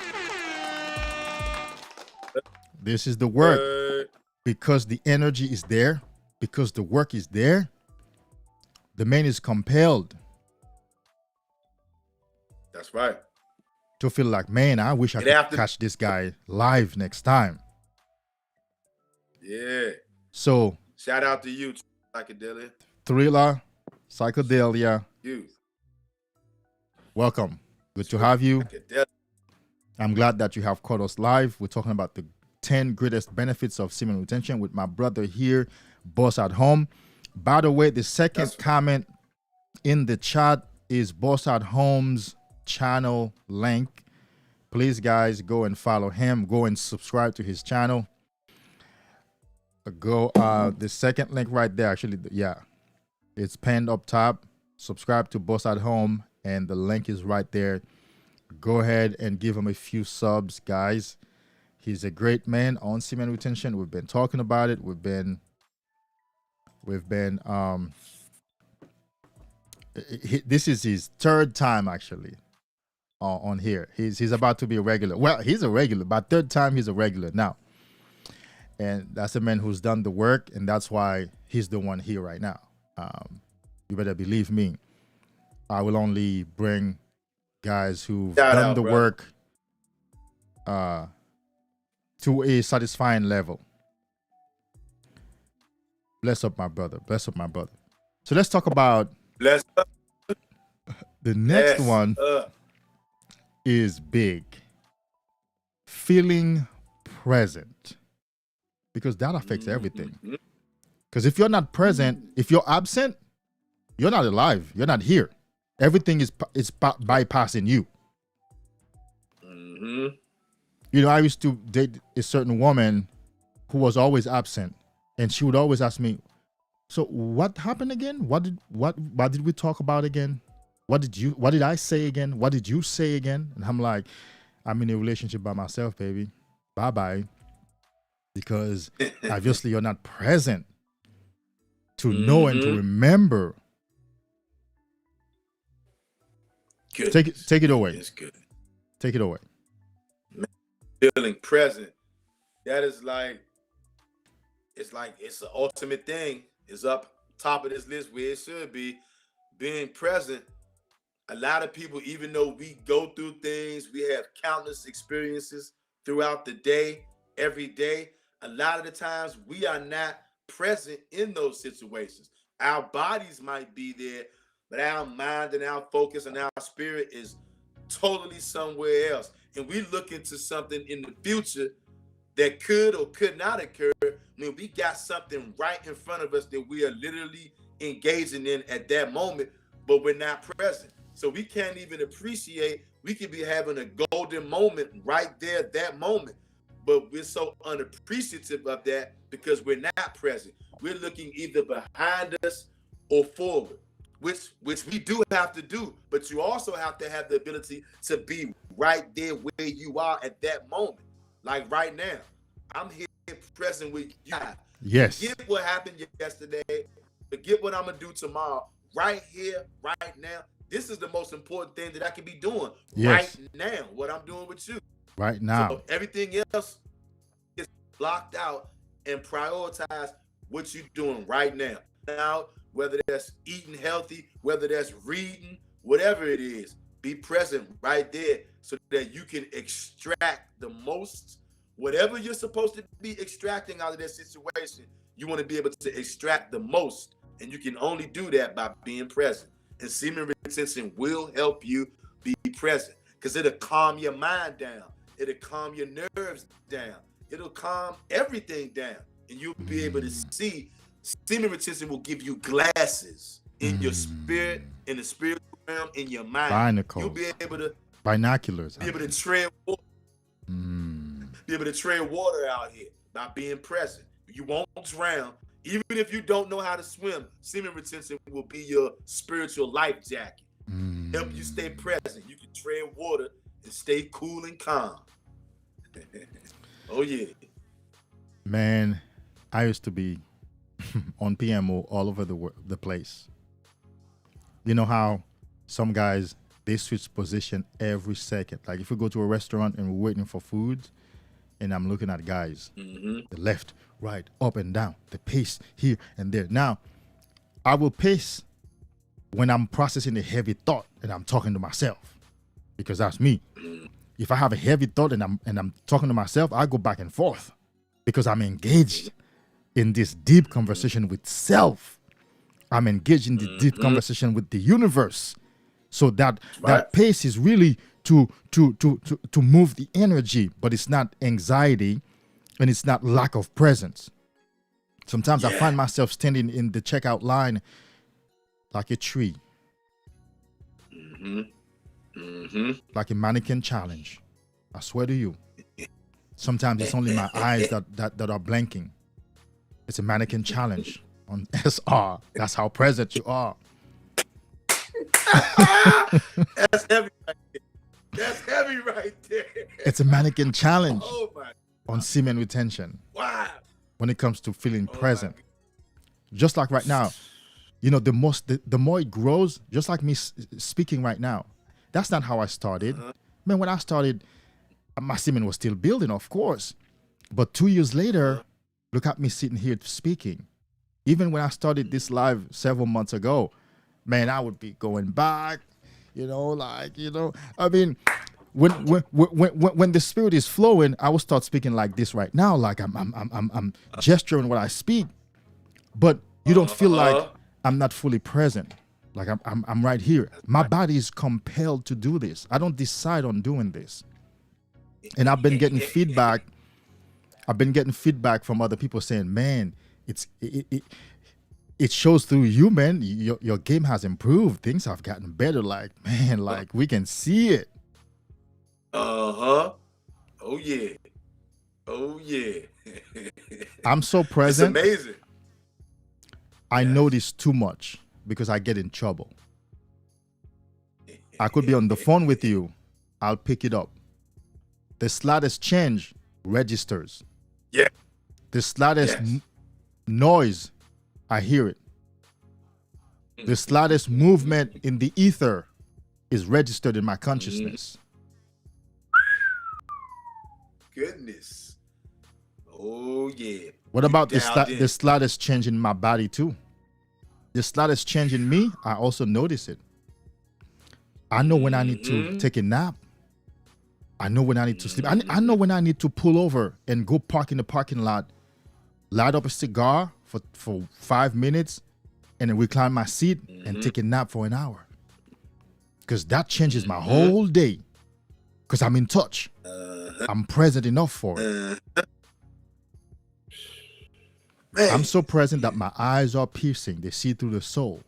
Speaker 2: This is the work.
Speaker 3: Word.
Speaker 2: Because the energy is there, because the work is there, the man is compelled
Speaker 3: That's right.
Speaker 2: to feel like, man, I wish I could catch this guy live next time.
Speaker 3: Yeah.
Speaker 2: So
Speaker 3: shout out to you, Psychedelia.
Speaker 2: Thriller, Psychedelia.
Speaker 3: Hughes.
Speaker 2: Welcome. Good to have you.
Speaker 3: Psychedelia.
Speaker 2: I'm glad that you have caught us live. We're talking about the 10 greatest benefits of semen retention with my brother here, Boss at Home. By the way, the second comment in the chat is Boss at Home's channel link. Please, guys, go and follow him. Go and subscribe to his channel. Go, the second link right there, actually, yeah, it's pinned up top. Subscribe to Boss at Home, and the link is right there. Go ahead and give him a few subs, guys. He's a great man on semen retention. We've been talking about it. This is his third time actually on here. He's about to be a regular. Well, he's a regular, but third time he's a regular now. And that's a man who's done the work, and that's why he's the one here right now. You better believe me. I will only bring guys who've done the work to a satisfying level. Bless up, my brother. Bless up, my brother. So let's talk about
Speaker 3: Bless up.
Speaker 2: The next one is big. Feeling present. Because that affects everything. Because if you're not present, if you're absent, you're not alive. You're not here. Everything is bypassing you. You know, I used to date a certain woman who was always absent, and she would always ask me, "So what happened again? What did we talk about again? What did I say again? What did you say again?" And I'm like, "I'm in a relationship by myself, baby. Bye-bye." Because obviously you're not present to know and to remember.
Speaker 3: Good.
Speaker 2: Take it away.
Speaker 3: It's good.
Speaker 2: Take it away.
Speaker 3: Feeling present. That is like, it's the ultimate thing. It's up top of this list where it should be. Being present. A lot of people, even though we go through things, we have countless experiences throughout the day, every day. A lot of the times we are not present in those situations. Our bodies might be there, but our mind and our focus and our spirit is totally somewhere else. And we look into something in the future that could or could not occur when we got something right in front of us that we are literally engaging in at that moment, but we're not present. So we can't even appreciate, we could be having a golden moment right there at that moment, but we're so unappreciative of that because we're not present. We're looking either behind us or forward, which we do have to do, but you also have to have the ability to be right there where you are at that moment. Like right now, I'm here present with you.
Speaker 2: Yes.
Speaker 3: Forget what happened yesterday. Forget what I'm going to do tomorrow. Right here, right now. This is the most important thing that I can be doing right now, what I'm doing with you.
Speaker 2: Right now.
Speaker 3: So everything else is blocked out and prioritize what you're doing right now. Now, whether that's eating healthy, whether that's reading, whatever it is, be present right there so that you can extract the most, whatever you're supposed to be extracting out of that situation, you want to be able to extract the most. And you can only do that by being present. And semen retention will help you be present because it'll calm your mind down. It'll calm your nerves down. It'll calm everything down. And you'll be able to see. Semen retention will give you glasses in your spirit, in the spiritual realm, in your mind.
Speaker 2: Binacles.
Speaker 3: You'll be able to
Speaker 2: binoculars.
Speaker 3: Be able to tread water. Be able to tread water out here by being present. You won't drown. Even if you don't know how to swim, semen retention will be your spiritual life jacket. Help you stay present. You can tread water and stay cool and calm. Oh, yeah.
Speaker 2: Man, I used to be on PMO all over the place. You know how some guys, they switch position every second. Like if we go to a restaurant and we're waiting for food, and I'm looking at guys, the left, right, up and down, the pace here and there. Now, I will pace when I'm processing a heavy thought and I'm talking to myself, because that's me. If I have a heavy thought and I'm talking to myself, I go back and forth because I'm engaged in this deep conversation with self. I'm engaged in the deep conversation with the universe. So that pace is really to move the energy, but it's not anxiety and it's not lack of presence. Sometimes I find myself standing in the checkout line like a tree, like a mannequin challenge. I swear to you. Sometimes it's only my eyes that are blinking. It's a mannequin challenge on SR. That's how present you are.
Speaker 3: That's heavy right there. That's heavy right there.
Speaker 2: It's a mannequin challenge
Speaker 3: my
Speaker 2: on semen retention.
Speaker 3: Wow.
Speaker 2: When it comes to feeling present. Just like right now, you know, the more it grows, just like me speaking right now, that's not how I started. Man, when I started, my semen was still building, of course. But 2 years later, look at me sitting here speaking. Even when I started this live several months ago, man, I would be going back, I mean, when the spirit is flowing, I will start speaking like this right now, like I'm gesturing when I speak, but you don't feel like I'm not fully present, like I'm right here. My body is compelled to do this. I don't decide on doing this, and I've been getting feedback. From other people saying, "Man, it shows through you, man. Your game has improved. Things have gotten better. Like, man, like we can see it."
Speaker 3: Oh yeah.
Speaker 2: I'm so present.
Speaker 3: It's amazing.
Speaker 2: I notice too much because I get in trouble. I could be on the phone with you. I'll pick it up. The slightest change registers.
Speaker 3: Yeah.
Speaker 2: The slightest noise, I hear it. The slightest movement in the ether is registered in my consciousness.
Speaker 3: Goodness. Oh yeah.
Speaker 2: What about the slightest change in my body too? The slightest change in me, I also notice it. I know when I need to take a nap. I know when I need to sleep. I know when I need to pull over and go park in the parking lot, light up a cigar for 5 minutes, and then recline my seat and take a nap for an hour. Because that changes my whole day. Because I'm in touch. I'm present enough for it. I'm so present that my eyes are piercing. They see through the soul.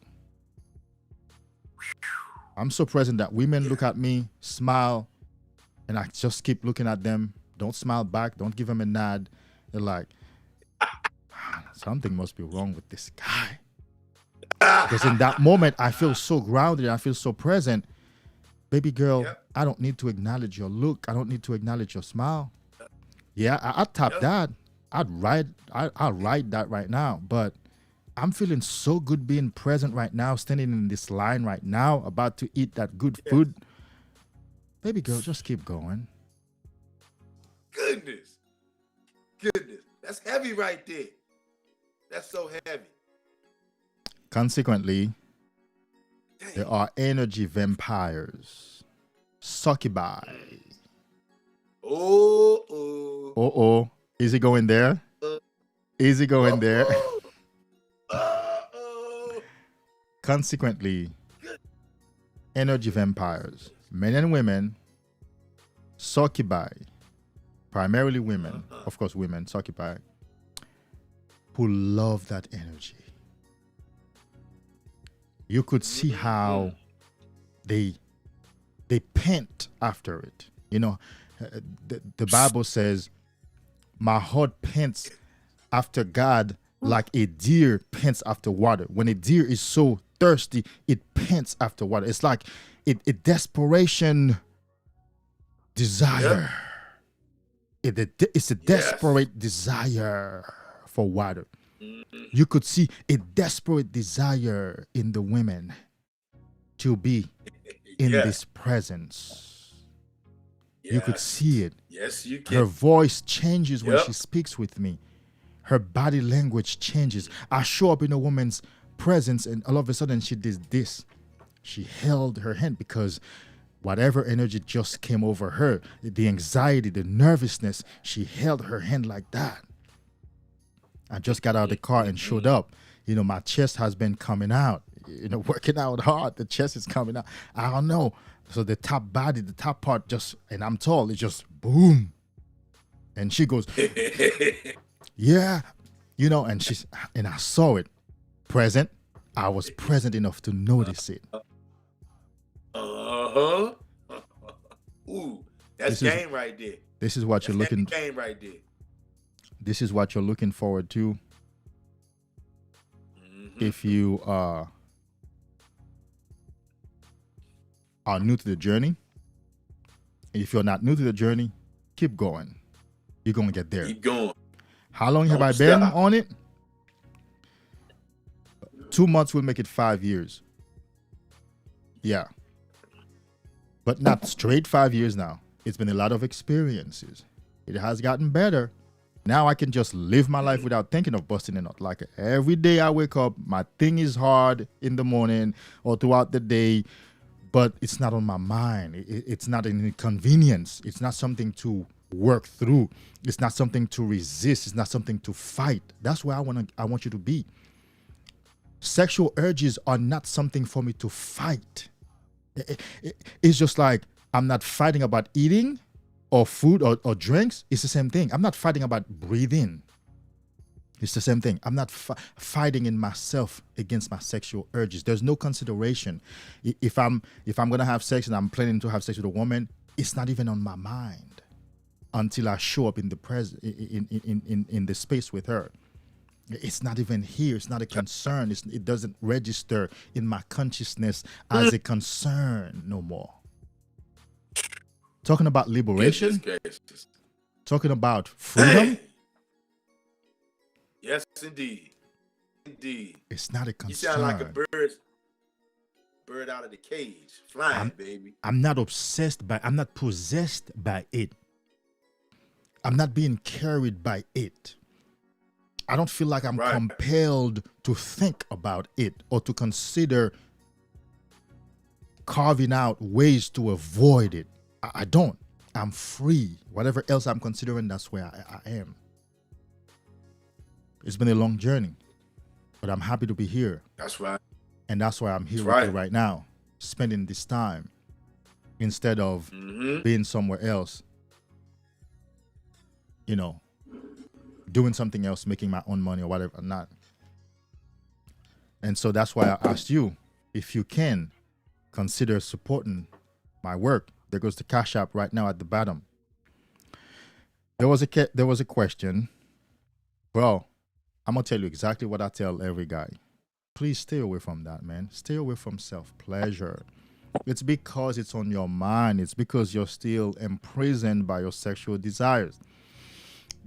Speaker 2: I'm so present that women look at me, smile, and I just keep looking at them. Don't smile back. Don't give them a nod. They're like, something must be wrong with this guy. Because in that moment, I feel so grounded. I feel so present. Baby girl, I don't need to acknowledge your look. I don't need to acknowledge your smile. Yeah, I'd tap that. I'll write that right now. But I'm feeling so good being present right now, standing in this line right now, about to eat that good food. Baby girl, just keep going.
Speaker 3: Goodness. That's heavy right there. That's so heavy.
Speaker 2: Consequently, there are energy vampires, succubi. Oh. Is it going there? Is it going there? Consequently, energy vampires, men and women, succubi, primarily women, of course women, succubi, who love that energy. You could see how they pant after it. You know, the Bible says, my heart pants after God like a deer pants after water. When a deer is so thirsty, it pants after water. It's like a desperation desire. It's a desperate desire for water. You could see a desperate desire in the women to be in this presence. You could see it.
Speaker 3: Yes, you can.
Speaker 2: Her voice changes when she speaks with me. Her body language changes. I show up in a woman's presence and all of a sudden she did this. She held her hand because whatever energy just came over her, the anxiety, the nervousness, she held her hand like that. I just got out of the car and showed up. You know, my chest has been coming out. You know, working out hard, the chest is coming out. I don't know. So the top body, the top part just, and I'm tall, it's just boom. And she goes, yeah, you know, and I saw it. Present. I was present enough to notice it.
Speaker 3: Uh-huh. Ooh, that's game right there.
Speaker 2: This is what you're looking.
Speaker 3: Game right there.
Speaker 2: This is what you're looking forward to. If you are new to the journey. If you're not new to the journey, keep going. You're going to get there.
Speaker 3: Keep going.
Speaker 2: How long have I been on it? 2 months will make it 5 years. Yeah. But not straight 5 years now. It's been a lot of experiences. It has gotten better. Now I can just live my life without thinking of busting a nut. Like every day I wake up, my thing is hard in the morning or throughout the day, but it's not on my mind. It's not an inconvenience. It's not something to work through. It's not something to resist. It's not something to fight. That's where I want you to be. Sexual urges are not something for me to fight. It's just like I'm not fighting about eating or food or drinks. It's the same thing. I'm not fighting about breathing. It's the same thing. I'm not fighting in myself against my sexual urges. There's no consideration. If I'm gonna have sex and I'm planning to have sex with a woman, it's not even on my mind until I show up in the in the space with her. It's not even here. It's not a concern. It doesn't register in my consciousness as a concern no more. Talking about liberation, talking about freedom.
Speaker 3: Yes, indeed. Indeed.
Speaker 2: It's not a concern.
Speaker 3: You sound like a bird out of the cage, flying, baby.
Speaker 2: I'm not possessed by it. I'm not being carried by it. I don't feel like I'm compelled to think about it or to consider carving out ways to avoid it. I don't. I'm free. Whatever else I'm considering, that's where I am. It's been a long journey, but I'm happy to be here.
Speaker 3: That's right.
Speaker 2: And that's why I'm here with you right now, spending this time instead of being somewhere else, you know, doing something else, making my own money or whatever, not. And so that's why I asked you if you can consider supporting my work. There goes the Cash App right now at the bottom. There was a question. Bro, I'm going to tell you exactly what I tell every guy. Please stay away from that, man. Stay away from self-pleasure. It's because it's on your mind. It's because you're still imprisoned by your sexual desires.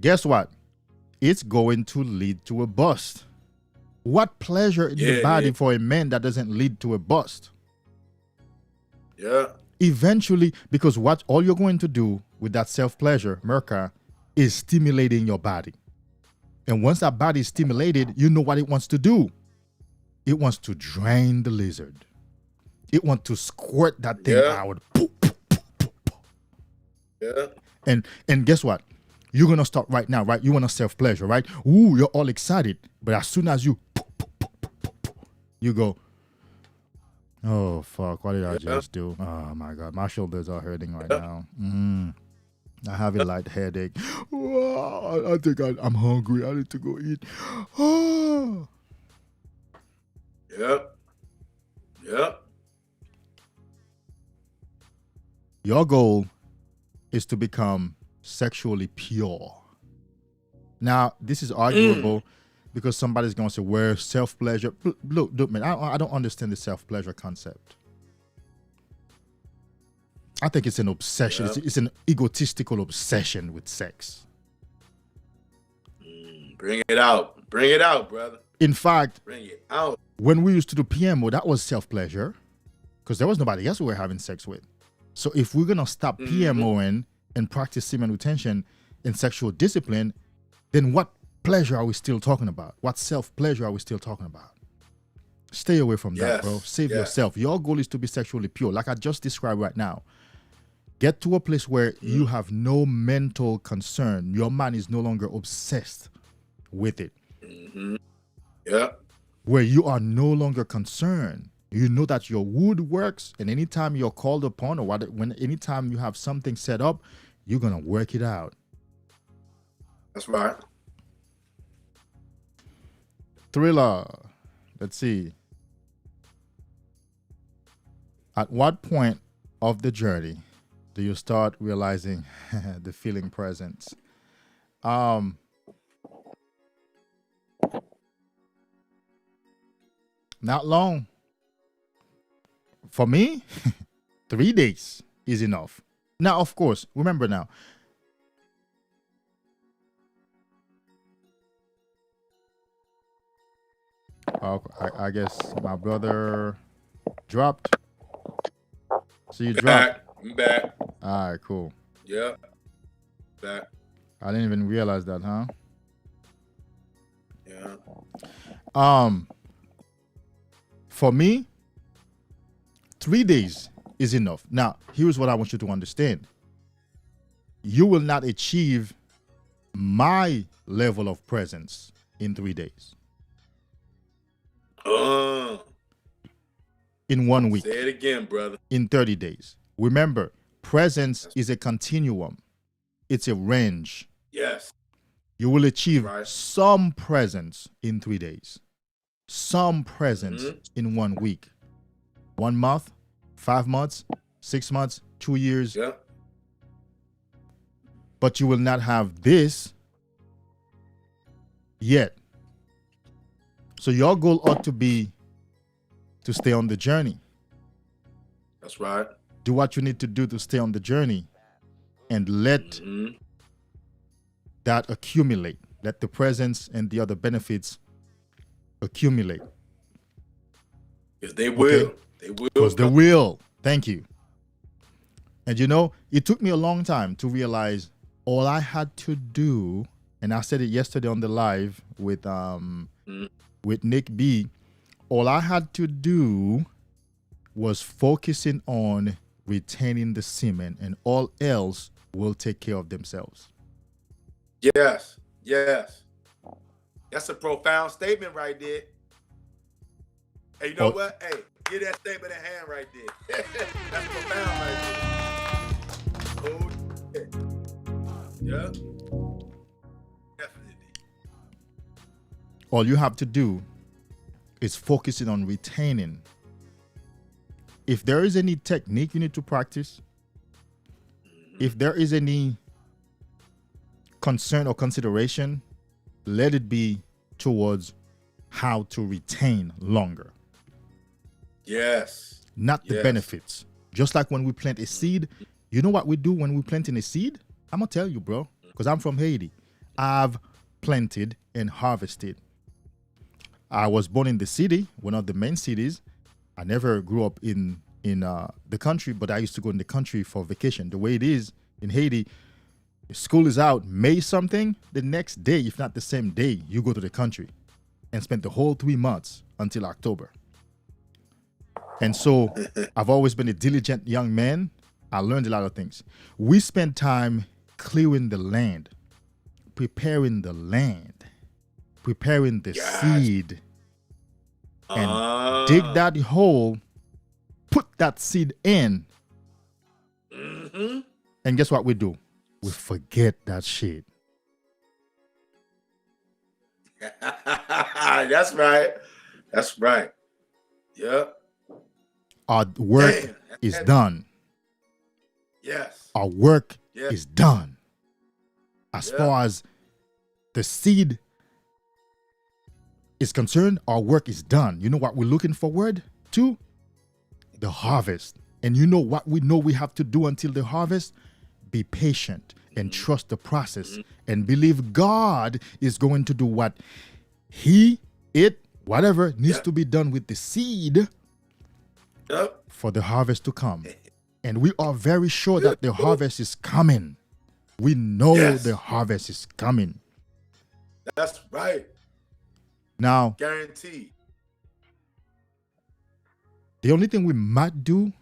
Speaker 2: Guess what? It's going to lead to a bust. What pleasure in the body for a man that doesn't lead to a bust?
Speaker 3: Yeah.
Speaker 2: Eventually, because what all you're going to do with that self-pleasure, Merca, is stimulating your body. And once that body is stimulated, you know what it wants to do. It wants to drain the lizard. It wants to squirt that thing out.
Speaker 3: Yeah.
Speaker 2: And guess what? You're going to start right now, right? You want to self-pleasure, right? Ooh, you're all excited. But as soon as you go, oh, fuck, what did I just do? Oh, my God. My shoulders are hurting right now. I have a light headache. Oh, I think I'm hungry. I need to go eat. Oh.
Speaker 3: Yep. Yep.
Speaker 2: Your goal is to become sexually pure. Now, this is arguable because somebody's going to say, where self-pleasure? Look, man, I don't understand the self-pleasure concept. I think it's an obsession.
Speaker 3: Yep.
Speaker 2: It's an egotistical obsession with sex.
Speaker 3: Bring it out. Bring it out, brother.
Speaker 2: In fact,
Speaker 3: bring it out.
Speaker 2: When we used to do PMO, that was self-pleasure because there was nobody else we were having sex with. So if we're going to stop PMOing and practice semen retention and sexual discipline, then what pleasure are we still talking about? What self-pleasure are we still talking about? Stay away from that, bro. Save yourself. Your goal is to be sexually pure, like I just described right now. Get to a place where you have no mental concern. Your mind is no longer obsessed with it.
Speaker 3: Yeah.
Speaker 2: Where you are no longer concerned. You know that your wood works, and anytime you're called upon, or anytime you have something set up, you're gonna work it out.
Speaker 3: That's right.
Speaker 2: Thriller. Let's see. At what point of the journey do you start realizing the feeling presence? Not long. For me, 3 days is enough. Now, of course, remember now. I guess my brother dropped. So you dropped.
Speaker 3: I'm back.
Speaker 2: All right, cool.
Speaker 3: Yeah. Back.
Speaker 2: I didn't even realize that, huh?
Speaker 3: Yeah.
Speaker 2: For me, 3 days is enough. Now, here's what I want you to understand. You will not achieve my level of presence in 3 days. In 1 week.
Speaker 3: Say it again, brother.
Speaker 2: In 30 days. Remember, presence is a continuum. It's a range.
Speaker 3: Yes.
Speaker 2: You will achieve some presence in 3 days. Some presence in 1 week. 1 month, 5 months, 6 months, 2 years.
Speaker 3: Yeah.
Speaker 2: But you will not have this yet. So your goal ought to be to stay on the journey.
Speaker 3: That's right.
Speaker 2: Do what you need to do to stay on the journey and let that accumulate. Let the presence and the other benefits accumulate.
Speaker 3: Because they will. Okay? They will.
Speaker 2: Because they will. Thank you. And you know, it took me a long time to realize all I had to do, and I said it yesterday on the live with Nick B, all I had to do was focusing on retaining the semen, and all else will take care of themselves.
Speaker 3: Yes. Yes. That's a profound statement right there. Hey, you know what? Hey, give that statement a hand right there. That's profound right there. Oh, yeah. Definitely.
Speaker 2: All you have to do is focusing on retaining. If there is any technique you need to practice, if there is any concern or consideration, let it be towards how to retain longer.
Speaker 3: Yes.
Speaker 2: Not the benefits. Just like when we plant a seed, you know what we do when we planting a seed? I'm going to tell you, bro, because I'm from Haiti. I've planted and harvested. I was born in the city, one of the main cities. I never grew up in the country, but I used to go in the country for vacation. The way it is in Haiti, school is out May something, the next day, if not the same day, you go to the country and spend the whole 3 months until October. And so I've always been a diligent young man. I learned a lot of things. We spent time clearing the land, preparing the land, preparing the seed, and dig that hole, put that seed in, and guess what we do? We forget that shit.
Speaker 3: That's right. That's right. Yep.
Speaker 2: Our work is done.
Speaker 3: Yes.
Speaker 2: Our work is done. As far as the seed is concerned, our work is done. You know what we're looking forward to? The harvest. And you know what we know we have to do until the harvest? Be patient and trust the process and believe God is going to do what whatever needs to be done with the seed for the harvest to come. And we are very sure that the harvest is coming. We know
Speaker 3: Yes.
Speaker 2: the harvest is coming.
Speaker 3: That's right.
Speaker 2: Now,
Speaker 3: Guaranteed.
Speaker 2: the only thing we might do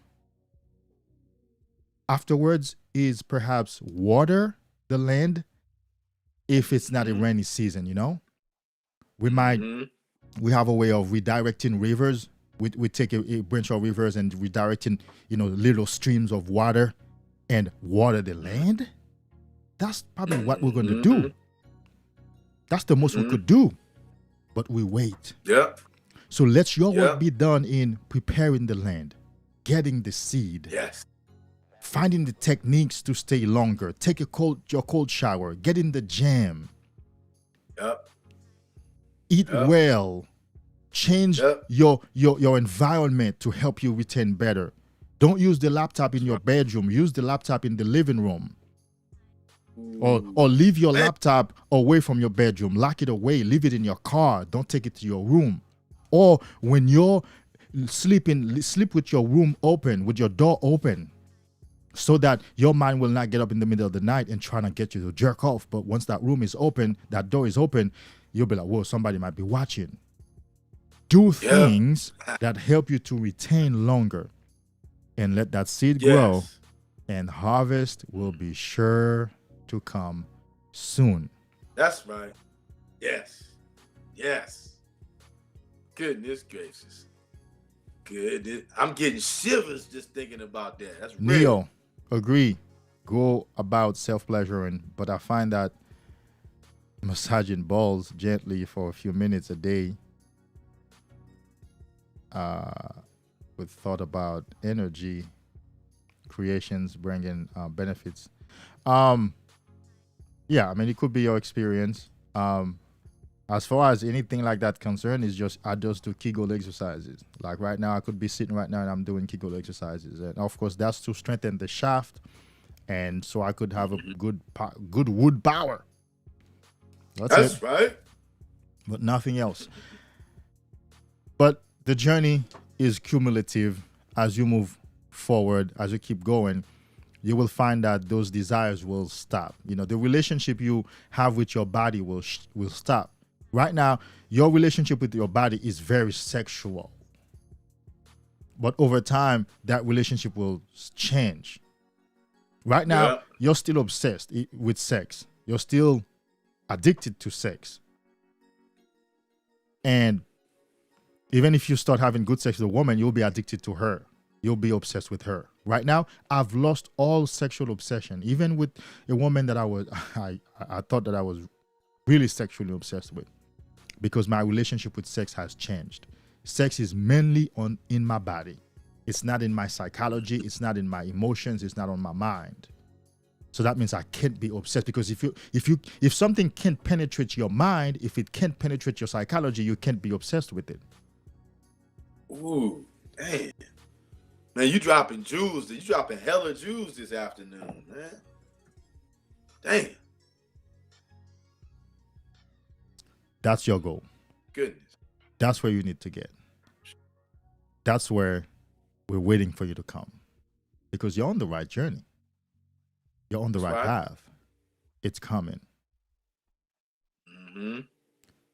Speaker 2: afterwards is perhaps water the land if it's not a rainy season, you know? We might, we have a way of redirecting rivers. We take a branch of rivers and redirecting, little streams of water and water the land. That's probably what we're going to do. That's the most we could do. But we wait.
Speaker 3: Yep.
Speaker 2: So let your work be done in preparing the land, getting the seed.
Speaker 3: Yes.
Speaker 2: Finding the techniques to stay longer. Take your cold shower. Get in the gym.
Speaker 3: Yep.
Speaker 2: Eat well. Change your environment to help you retain better. Don't use the laptop in your bedroom. Use the laptop in the living room. Or leave your laptop away from your bedroom. Lock it away. Leave it in your car. Don't take it to your room. Or when you're sleeping, sleep with your room open, with your door open, so that your mind will not get up in the middle of the night and try to get you to jerk off. But once that room is open, that door is open, you'll be like, whoa, somebody might be watching. Do things that help you to retain longer and let that seed grow, and harvest will be sure to come soon.
Speaker 3: That's right. Yes. Yes. Goodness gracious. Good. I'm getting shivers just thinking about that. That's real.
Speaker 2: Neo, agree. Go about self-pleasuring, but I find that massaging balls gently for a few minutes a day with thought about energy creations bringing benefits. Yeah, I mean, it could be your experience. As far as anything like that concerned, I just do Kegel exercises. Like right now, I could be sitting right now and I'm doing Kegel exercises, and of course that's to strengthen the shaft, and so I could have a good wood power. That's it.
Speaker 3: Right.
Speaker 2: But nothing else. But the journey is cumulative. As you move forward, as you keep going, you will find that those desires will stop. The relationship you have with your body will stop. Right now, your relationship with your body is very sexual. But over time, that relationship will change. Right now, you're still obsessed with sex. You're still addicted to sex. And even if you start having good sex with a woman, you'll be addicted to her. You'll be obsessed with her. Right now, I've lost all sexual obsession. Even with a woman that I thought that I was really sexually obsessed with, because my relationship with sex has changed. Sex is mainly in my body. It's not in my psychology. It's not in my emotions. It's not on my mind. So that means I can't be obsessed, because if something can't penetrate your mind, if it can't penetrate your psychology, you can't be obsessed with it.
Speaker 3: Ooh, damn. Man, you dropping jewels. You dropping hella jewels this afternoon, man. Damn.
Speaker 2: That's your goal.
Speaker 3: Goodness.
Speaker 2: That's where you need to get. That's where we're waiting for you to come, because you're on the right journey. You're on the right path. It's coming.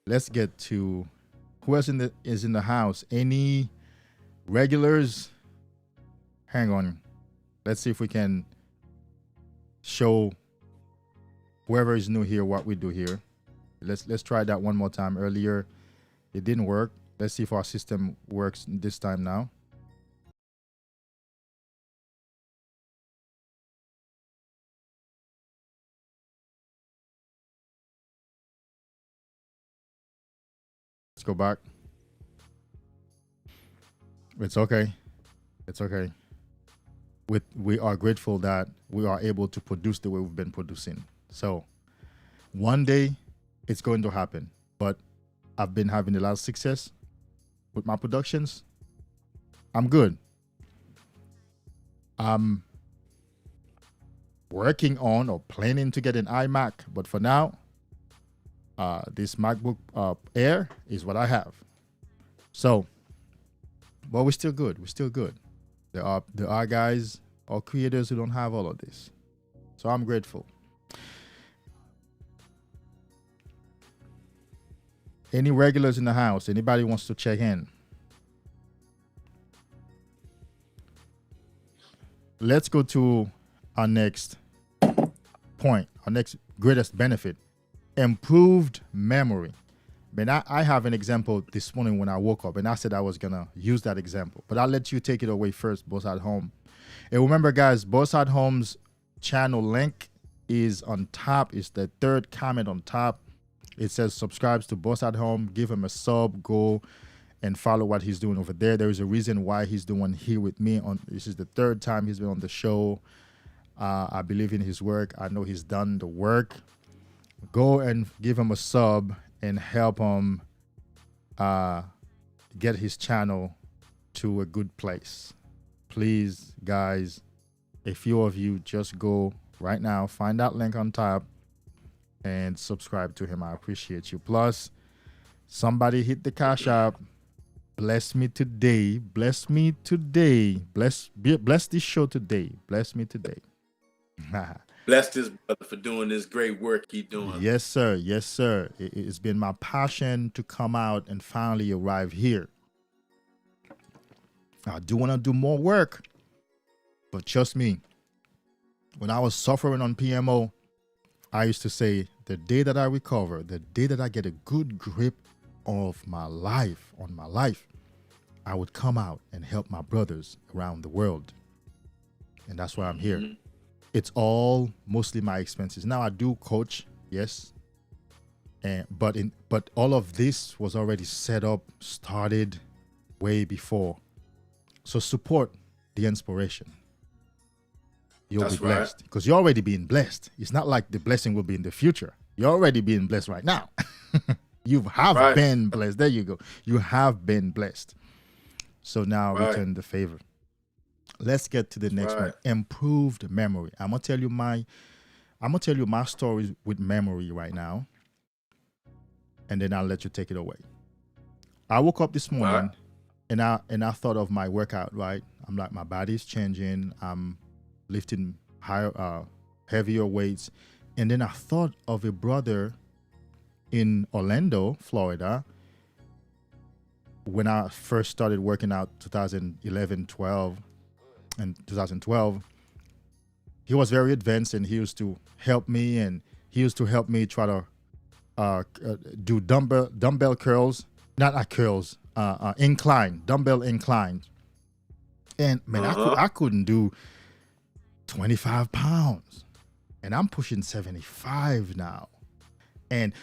Speaker 2: Let's get to who else is in the house. Any regulars? Hang on. Let's see if we can show whoever is new here what we do here. Let's try that one more time. Earlier, it didn't work. Let's see if our system works this time now. Let's go back. It's okay. It's okay. We are grateful that we are able to produce the way we've been producing. So one day it's going to happen. But I've been having a lot of success with my productions. I'm good. I'm working on or planning to get an iMac, but for now, this MacBook Air is what I have. So, but we're still good. We're still good. There are guys or creators who don't have all of this. So I'm grateful. Any regulars in the house? Anybody wants to check in? Let's go to our next point, our next greatest benefit, improved memory. Man, I have an example this morning when I woke up, and I said I was going to use that example, but I'll let you take it away first, Boss at Home. And remember, guys, Boss at Home's channel link is on top. It's the third comment on top. It says subscribes to Boss at Home. Give him a sub. Go and follow what he's doing over there. There is a reason why he's doing here with me. This is the third time he's been on the show. I believe in his work. I know he's done the work. Go and give him a sub and help him get his channel to a good place. Please, guys, a few of you just go right now, find that link on top and subscribe to him. I appreciate you. Plus, somebody hit the Cash App. Bless me today. Bless me today. Bless this show today. Bless me today.
Speaker 3: Bless this brother for doing this great work he's doing.
Speaker 2: Yes, sir. Yes, sir. It's been my passion to come out and finally arrive here. I do want to do more work, but trust me, when I was suffering on PMO, I used to say, the day that I recover, the day that I get a good grip of my life, I would come out and help my brothers around the world. And that's why I'm here. Mm-hmm. It's all mostly my expenses. Now I do coach, yes. But all of this was already set up, started way before. So support the inspiration. You'll be blessed because you're already being blessed. It's not like the blessing will be in the future. You're already being blessed right now. You have been blessed. There you go. You have been blessed. So now return the favor. Let's get to the next one. Improved memory. I'm gonna tell you my stories with memory right now, and then I'll let you take it away. I woke up this morning and I thought of my workout. Right, I'm like, my body's changing. I'm lifting higher, heavier weights, and then I thought of a brother in Orlando, Florida. When I first started working out, 2011, 12. In 2012, he was very advanced, and he used to help me, try to do dumbbell curls, dumbbell incline. And man, I couldn't do 25 pounds, and I'm pushing 75 now. And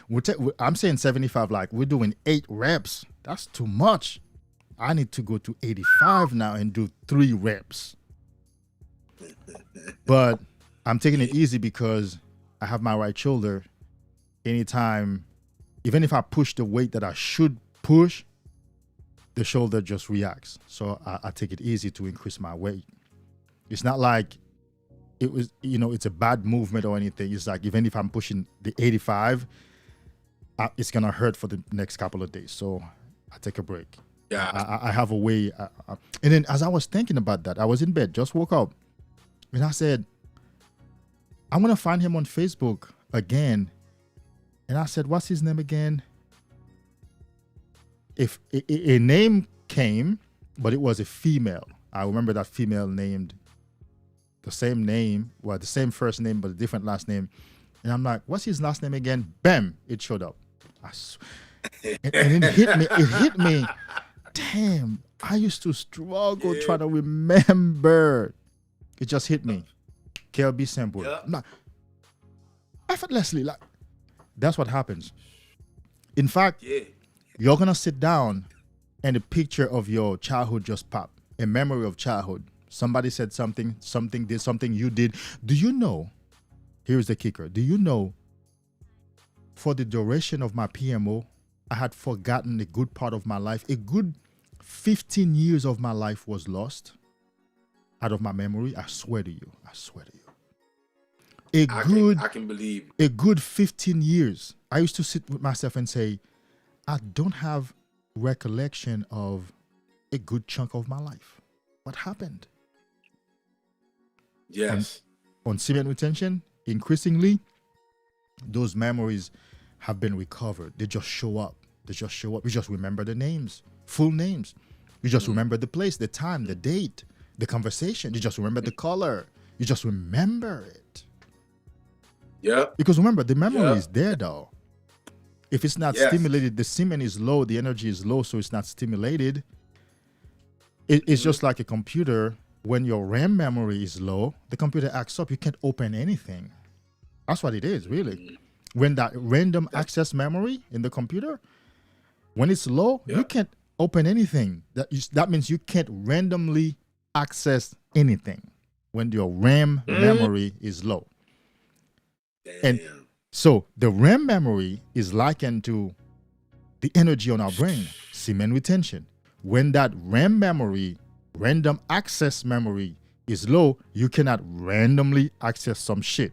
Speaker 2: I'm saying 75 like we're doing 8 reps. That's too much. I need to go to 85 now and do 3 reps. But I'm taking it easy because I have my right shoulder. Anytime, even if I push the weight that I should push, the shoulder just reacts. So I take it easy to increase my weight. It's not like it was, it's a bad movement or anything. It's like, even if I'm pushing the 85, it's going to hurt for the next couple of days. So I take a break. Yeah, I have a way. And then as I was thinking about that, I was in bed, just woke up. And I said, I'm going to find him on Facebook again. And I said, what's his name again? If a name came, but it was a female. I remember that female named the same name, well, the same first name, but a different last name. And I'm like, what's his last name again? Bam, it showed up. And it hit me. Damn, I used to struggle trying to remember. It just hit me. KLB Sample. Yeah. I'm like, effortlessly, like, that's what happens. In fact, you're going to sit down and a picture of your childhood just pop. A memory of childhood. Somebody said something did something you did. Do you know? Here's the kicker. Do you know? For the duration of my PMO, I had forgotten a good part of my life. A good 15 years of my life was lost out of my memory. I swear to you. I can believe. A good 15 years. I used to sit with myself and say, I don't have recollection of a good chunk of my life. What happened? Yes. And on Semen Retention, increasingly, those memories have been recovered. They just show up. They just show up. You just remember the names, full names. You just remember the place, the time, the date, the conversation. You just remember the color. You just remember it.
Speaker 3: Yeah.
Speaker 2: Because remember, the memory is there though. If it's not stimulated, the semen is low, the energy is low, so it's not stimulated. It's just like a computer. When your RAM memory is low, the computer acts up. You can't open anything. That's what it is, really. When that random access memory in the computer, when it's low, you can't open anything. That means you can't randomly access anything when your RAM memory is low.
Speaker 3: Damn.
Speaker 2: And so the RAM memory is likened to the energy on our brain, semen retention. When that RAM memory, random access memory is low, you cannot randomly access some shit.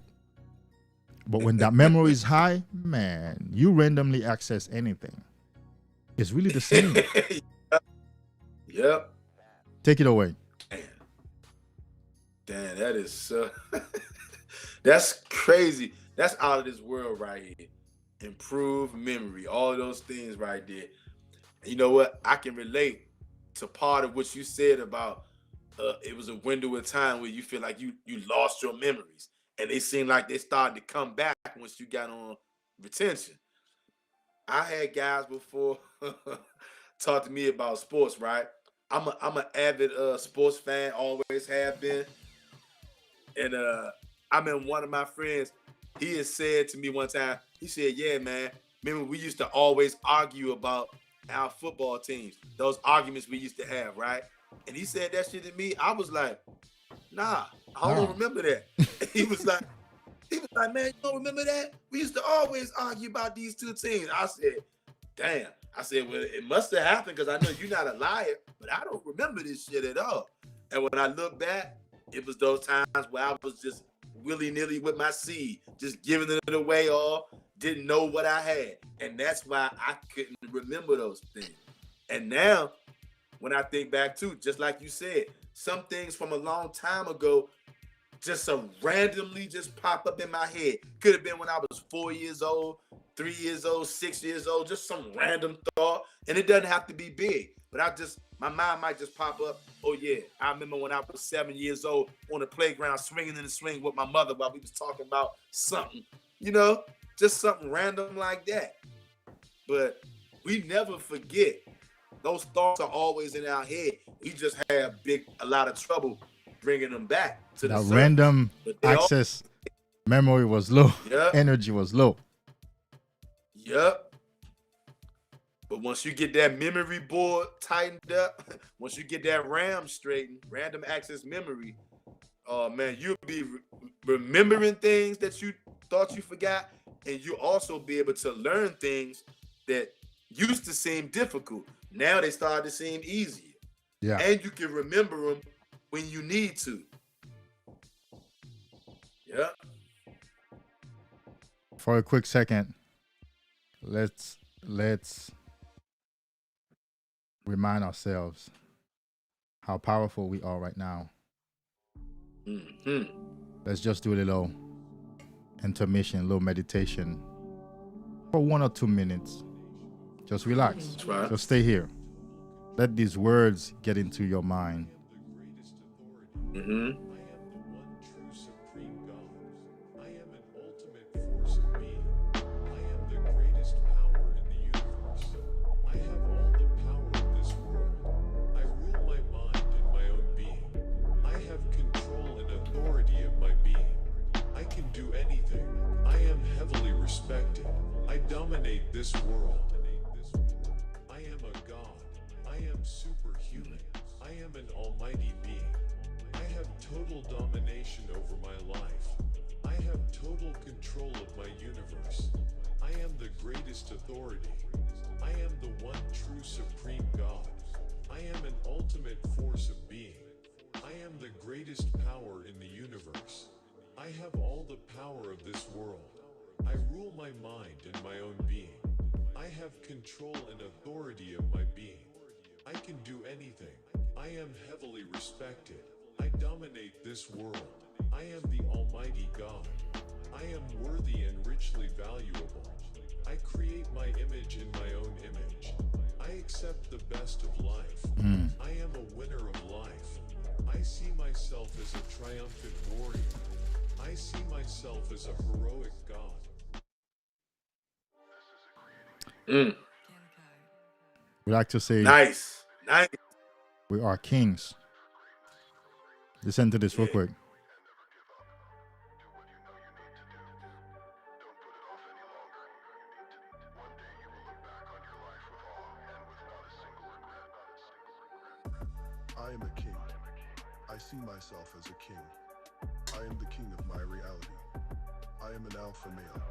Speaker 2: But when that memory is high, man, you randomly access anything. It's really the same.
Speaker 3: Yep.
Speaker 2: Take it away.
Speaker 3: Damn, that is so that's crazy. That's out of this world right here. Improved memory, all those things right there. And you know what? I can relate to part of what you said about it was a window of time where you feel like you lost your memories. And they seem like they started to come back once you got on retention. I had guys before talk to me about sports, right? I'm an avid sports fan, always have been. And I remember one of my friends, he had said to me one time, he said, yeah, man, remember we used to always argue about our football teams, those arguments we used to have, right? And he said that shit to me. I was like, nah, I don't remember that. He was like, man, you don't remember that? We used to always argue about these two teams. I said, damn. I said, well, it must have happened because I know you're not a liar, but I don't remember this shit at all. And when I look back, it was those times where I was just willy-nilly with my seed, just giving it away all, didn't know what I had. And that's why I couldn't remember those things. And now, when I think back too, just like you said, some things from a long time ago just randomly just pop up in my head. Could have been when I was 4 years old, 3 years old, 6 years old, just some random thought. And it doesn't have to be big, but my mind might just pop up. Oh yeah, I remember when I was 7 years old on the playground swinging in the swing with my mother while we was talking about something, just something random like that. But we never forget. Those thoughts are always in our head. We just have a lot of trouble bringing them back to the surface.
Speaker 2: Random access memory was low.
Speaker 3: Yep.
Speaker 2: Energy was low.
Speaker 3: Yep. But once you get that memory board tightened up, once you get that RAM straightened, random access memory, oh man, you'll be remembering things that you thought you forgot, and you'll also be able to learn things that used to seem difficult. Now they start to seem easier.
Speaker 2: Yeah.
Speaker 3: And you can remember them when you need to. Yeah.
Speaker 2: For a quick second, let's remind ourselves how powerful we are right now.
Speaker 3: Mm-hmm.
Speaker 2: Let's just do a little intermission, a little meditation for 1 or 2 minutes. Just relax.
Speaker 3: That's right.
Speaker 2: Just stay here. Let these words get into your mind.
Speaker 3: Mm-hmm.
Speaker 4: I dominate this world. I am a god. I am superhuman. I am an almighty being. I have total domination over my life. I have total control of my universe. I am the greatest authority. I am the one true supreme God. I am an ultimate force of being. I am the greatest power in the universe. I have all the power of this world. I rule my mind and my own being. I have control and authority of my being. I can do anything. I am heavily respected. I dominate this world. I am the Almighty God. I am worthy and richly richly valuable. I create my image in my own image. I accept the best of life. I am a winner of life. I see myself as a triumphant warrior. I see myself as a heroic god.
Speaker 2: We like to say,
Speaker 3: Nice.
Speaker 2: we are kings. Listen to this real quick.
Speaker 1: I am a king. I see myself as a king. I am the king of my reality. I am an alpha male.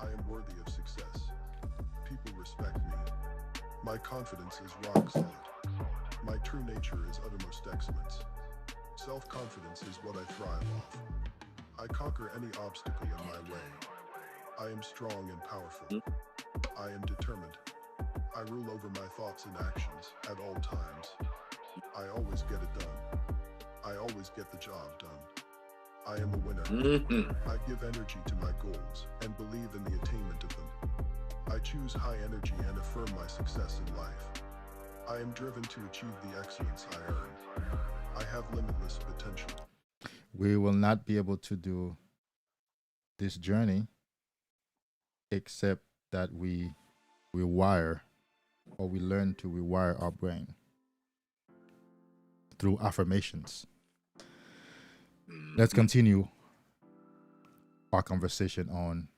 Speaker 1: I am worthy of success. People respect me. My confidence is rock solid. My true nature is uttermost excellence. Self-confidence is what I thrive off. I conquer any obstacle in my way. I am strong and powerful. I am determined. I rule over my thoughts and actions at all times. I always get it done. I always get the job done. I am a winner. I give energy to my goals and believe in the attainment of them. I choose high energy and affirm my success in life. I am driven to achieve the excellence I earn. I have limitless potential.
Speaker 2: We will not be able to do this journey except that we rewire, or we learn to rewire our brain through affirmations. Let's continue our conversation on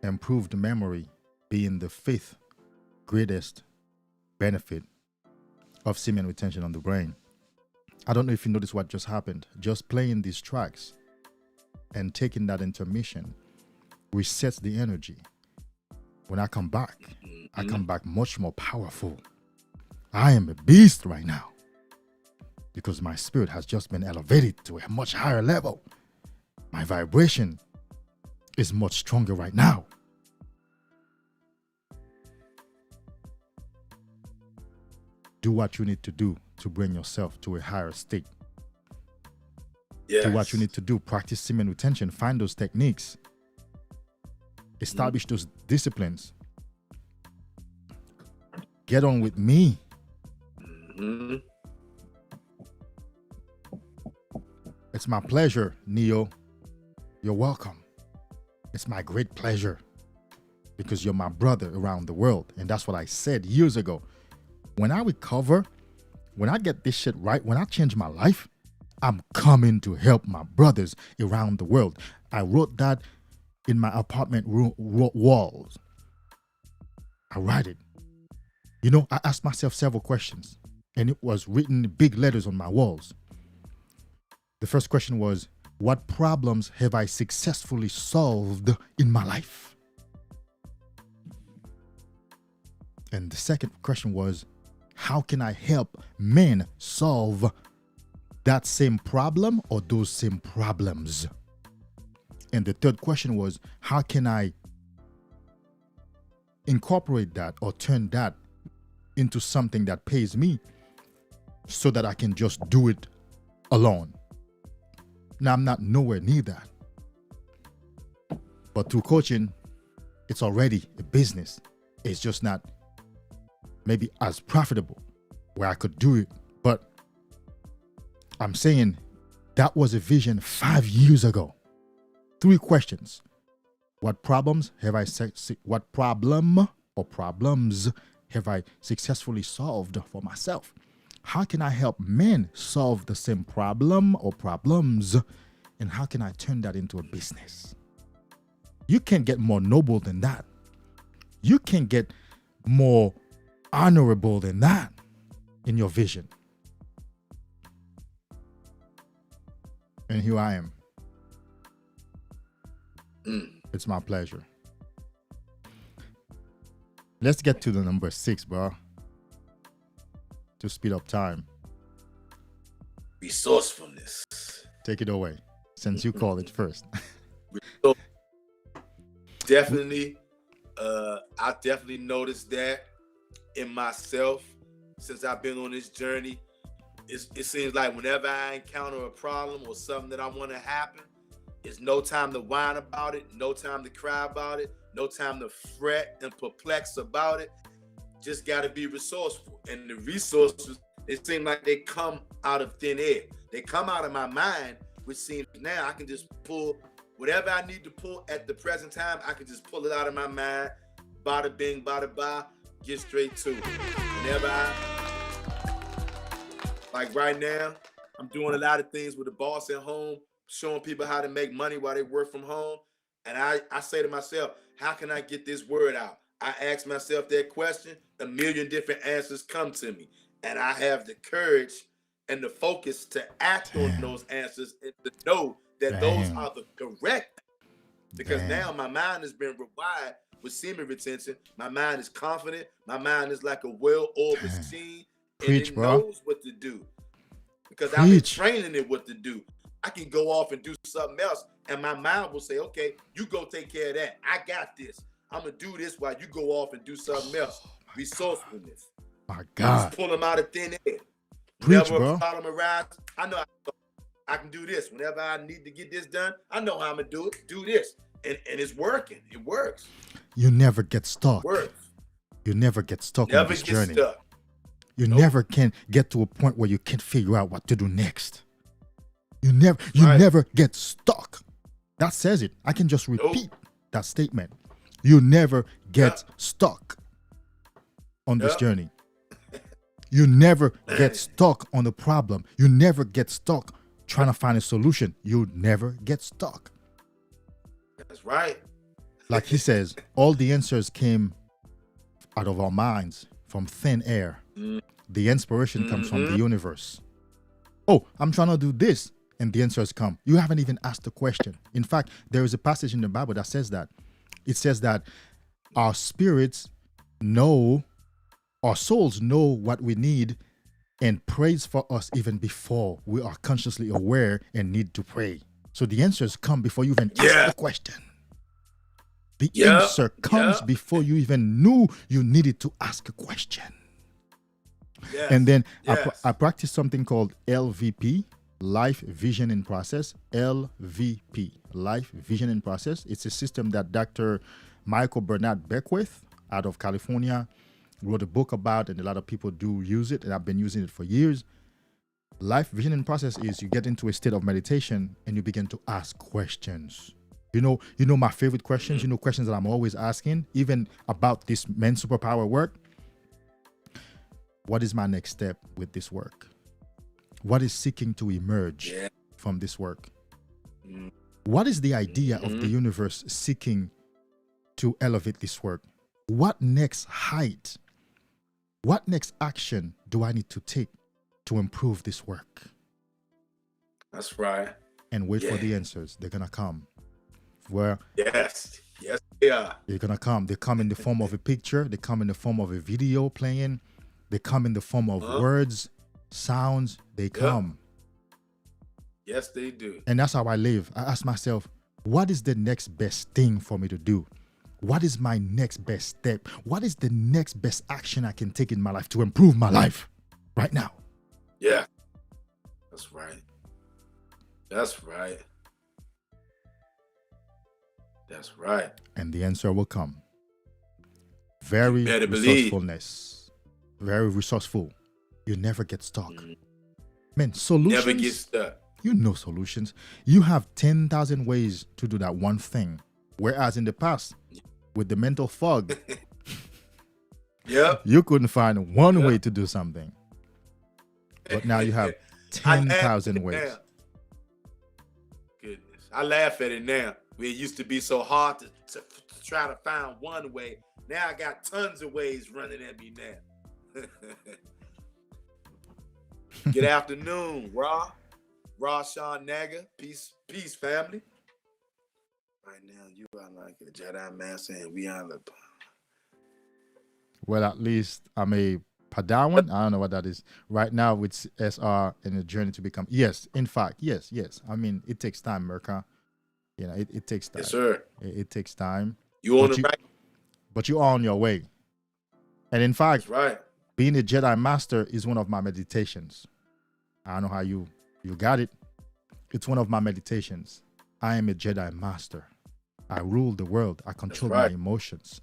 Speaker 2: improved memory being the fifth greatest benefit of semen retention on the brain. I don't know if you noticed what just happened. Just playing these tracks and taking that intermission resets the energy. When I come back much more powerful. I am a beast right now because my spirit has just been elevated to a much higher level. My vibration is much stronger right now. Do what you need to do to bring yourself to a higher state.
Speaker 3: Yes.
Speaker 2: Do what you need to do. Practice semen retention. Find those techniques. Establish those disciplines. Get on with me. It's my pleasure, Neo. You're welcome. It's my great pleasure because you're my brother around the world. And that's what I said years ago. When I recover, when I get this shit right, when I change my life, I'm coming to help my brothers around the world. I wrote that in my apartment room walls. I write it. You know, I asked myself several questions, and it was written in big letters on my walls. The first question was, what problems have I successfully solved in my life? And the second question was, how can I help men solve that same problem or those same problems? And the third question was, how can I incorporate that or turn that into something that pays me so that I can just do it alone? Now, I'm not nowhere near that. But through coaching, it's already a business. It's just not maybe as profitable where I could do it. But I'm saying that was a vision 5 years ago. 3 questions. What problems have I successfully solved for myself? How can I help men solve the same problem or problems? And how can I turn that into a business? You can't get more noble than that. You can't get more honorable than that in your vision. And here I am. It's my pleasure. Let's get to the number 6, bro. To speed up time.
Speaker 3: Resourcefulness.
Speaker 2: Take it away, since you called it first.
Speaker 3: Definitely, I definitely noticed that in myself since I've been on this journey. It seems like whenever I encounter a problem or something that I want to happen, It's no time to whine about it, no time to cry about it, no time to fret and perplex about it. Just got to be resourceful. And the resources, it seems like they come out of thin air. They come out of my mind, which seems now I can just pull whatever I need to pull at the present time. I can just pull it out of my mind, bada bing, bada ba, get straight to it. Whenever like right now, I'm doing a lot of things with the boss at home, showing people how to make money while they work from home. And I say to myself, how can I get this word out? I ask myself that question, a million different answers come to me. And I have the courage and the focus to act on those answers and to know that those are the correct. Because now my mind has been rewired with semen retention. My mind is confident. My mind is like a well-oiled machine. And it knows what to do. Because I've been training it what to do. I can go off and do something else, and my mind will say, okay, you go take care of that. I got this. I'm going to do this while you go off and do something else. Resourcefulness.
Speaker 2: My God.
Speaker 3: Just pull them out of thin air.
Speaker 2: Preach,
Speaker 3: Whenever
Speaker 2: bro.
Speaker 3: a problem arises, I know I can do this. Whenever I need to get this done, I know how I'm going to do it. Do this. And it's working. It works.
Speaker 2: You never get stuck.
Speaker 3: It works.
Speaker 2: You never get stuck
Speaker 3: Never
Speaker 2: on this
Speaker 3: get
Speaker 2: journey.
Speaker 3: stuck.
Speaker 2: You never can get to a point where you can't figure out what to do next. You never get stuck. That says it. I can just repeat that statement. You never get stuck on this journey. You never get stuck on the problem. You never get stuck trying to find a solution. You never get stuck.
Speaker 3: That's right.
Speaker 2: Like he says, all the answers came out of our minds from thin air. The inspiration comes from the universe. Oh, I'm trying to do this. And the answers come. You haven't even asked the question. In fact, there is a passage in the Bible that says that. It says that our spirits know, our souls know what we need and prays for us even before we are consciously aware and need to pray. So the answers come before you even ask the question. The answer comes before you even knew you needed to ask a question.
Speaker 3: Yes.
Speaker 2: And then I practice something called LVP, Life Vision in Process. LVP, Life Vision in Process. It's a system that Dr. Michael Bernard Beckwith out of California wrote a book about, and a lot of people do use it, and I've been using it for years. Life Vision in Process is you get into a state of meditation and you begin to ask questions. You know my favorite questions, questions that I'm always asking, even about this men's superpower work. What is my next step with this work? What is seeking to emerge from this work? What is the idea of the universe seeking to elevate this work? What next height? What next action do I need to take to improve this work?
Speaker 3: That's right.
Speaker 2: And wait for the answers. They're going to come.
Speaker 3: Yes, they are.
Speaker 2: They're going to come. They come in the form of a picture. They come in the form of a video playing. They come in the form of words, sounds. They come.
Speaker 3: Yes, they do.
Speaker 2: And that's how I live. I ask myself, what is the next best thing for me to do? What is my next best step? What is the next best action I can take in my life to improve my life right now?
Speaker 3: Yeah. That's right. That's right. That's right.
Speaker 2: And the answer will come. Very resourcefulness. Very resourceful. You never get stuck. Man, solutions.
Speaker 3: Never get stuck.
Speaker 2: You know solutions. You have 10,000 ways to do that one thing. Whereas in the past, with the mental fog, you couldn't find one way to do something. But now you have 10,000 ways.
Speaker 3: Now. Goodness. I laugh at it now. It used to be so hard to try to find one way. Now I got tons of ways running at me now. Good afternoon, Ra Sean Naga. Peace, family. Right now, you are like a Jedi Master, and we are the.
Speaker 2: Well, at least I'm a Padawan. I don't know what that is. Right now, it's SR in a journey to become. Yes, in fact, yes. I mean, it takes time, Merka. It takes time.
Speaker 3: Yes, sir.
Speaker 2: It takes time.
Speaker 3: You on the right?
Speaker 2: But you're on your way. And in fact,
Speaker 3: that's right.
Speaker 2: Being a Jedi Master is one of my meditations. I don't know how you got it. It's one of my meditations. I am a Jedi Master. I rule the world. I control my emotions.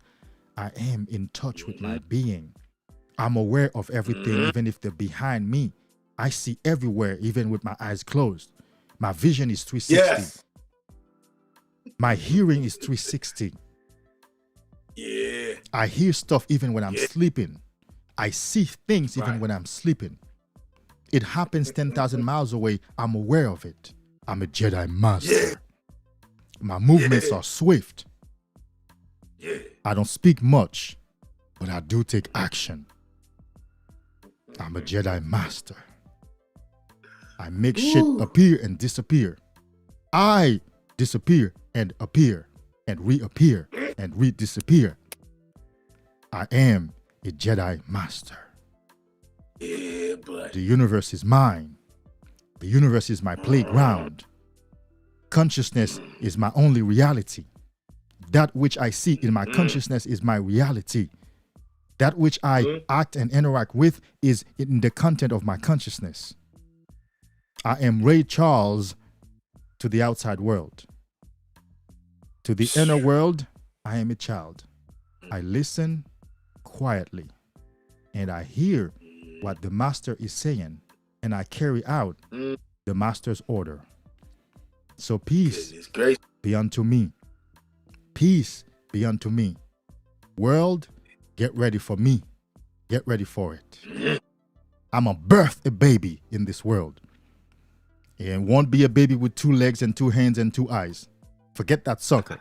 Speaker 2: I am in touch with my being. I'm aware of everything, even if they're behind me. I see everywhere, even with my eyes closed. My vision is 360.
Speaker 3: Yes.
Speaker 2: My hearing is 360.
Speaker 3: Yeah.
Speaker 2: I hear stuff even when I'm sleeping. I see things even when I'm sleeping. It happens 10,000 miles away. I'm aware of it. I'm a Jedi Master.
Speaker 3: Yeah.
Speaker 2: My movements are swift.
Speaker 3: Yeah.
Speaker 2: I don't speak much, but I do take action. I'm a Jedi Master. I make shit appear and disappear. I disappear and appear and reappear and re-disappear. I am a Jedi Master.
Speaker 3: Yeah, but
Speaker 2: The universe is mine. The universe is my playground. Consciousness is my only reality. That which I see in my consciousness is my reality. That which I act and interact with is in the content of my consciousness. I am Ray Charles to the outside world. To the inner world, I am a child. I listen quietly and I hear what the master is saying and I carry out the master's order. So peace be unto me. Peace be unto me. World, get ready for me. Get ready for it. I'm a birth a baby in this world. And won't be a baby with 2 legs and 2 hands and 2 eyes. Forget that sucker.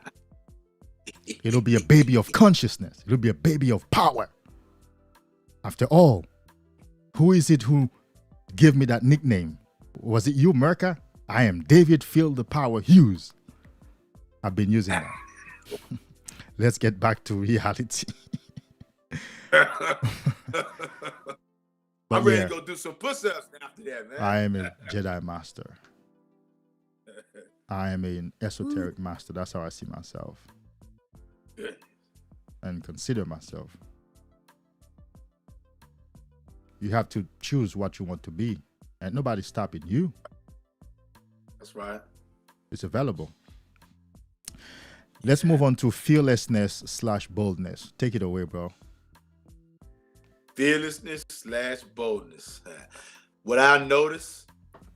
Speaker 2: It'll be a baby of consciousness. It'll be a baby of power. After all, who is it who gave me that nickname? Was it you, Merca? I am David Feel the Power Hughes. I've been using that. Let's get back to reality.
Speaker 3: I'm ready to go do some push-ups after that, man.
Speaker 2: I am a Jedi Master. I am an esoteric master. That's how I see myself.
Speaker 3: Good.
Speaker 2: And consider myself. You have to choose what you want to be. And nobody's stopping you.
Speaker 3: That's right.
Speaker 2: It's available. Let's move on to fearlessness / boldness. Take it away, bro.
Speaker 3: Fearlessness / boldness. What I noticed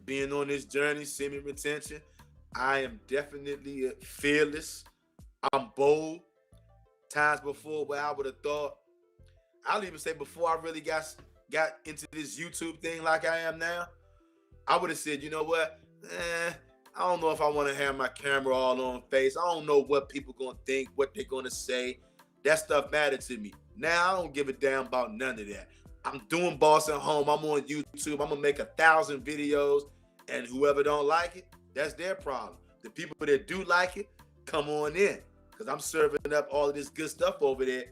Speaker 3: being on this journey, semen retention, I am definitely fearless. I'm bold. Times before where I would have thought, I'll even say before I really got into this YouTube thing like I am now, I would have said, you know what? I don't know if I want to have my camera all on face. I don't know what people gonna think, what they're gonna say. That stuff mattered to me. Now I don't give a damn about none of that. I'm doing Boss at Home. I'm on YouTube. I'm gonna make 1,000 videos, and whoever don't like it, that's their problem. The people that do like it, come on in, because I'm serving up all of this good stuff over there.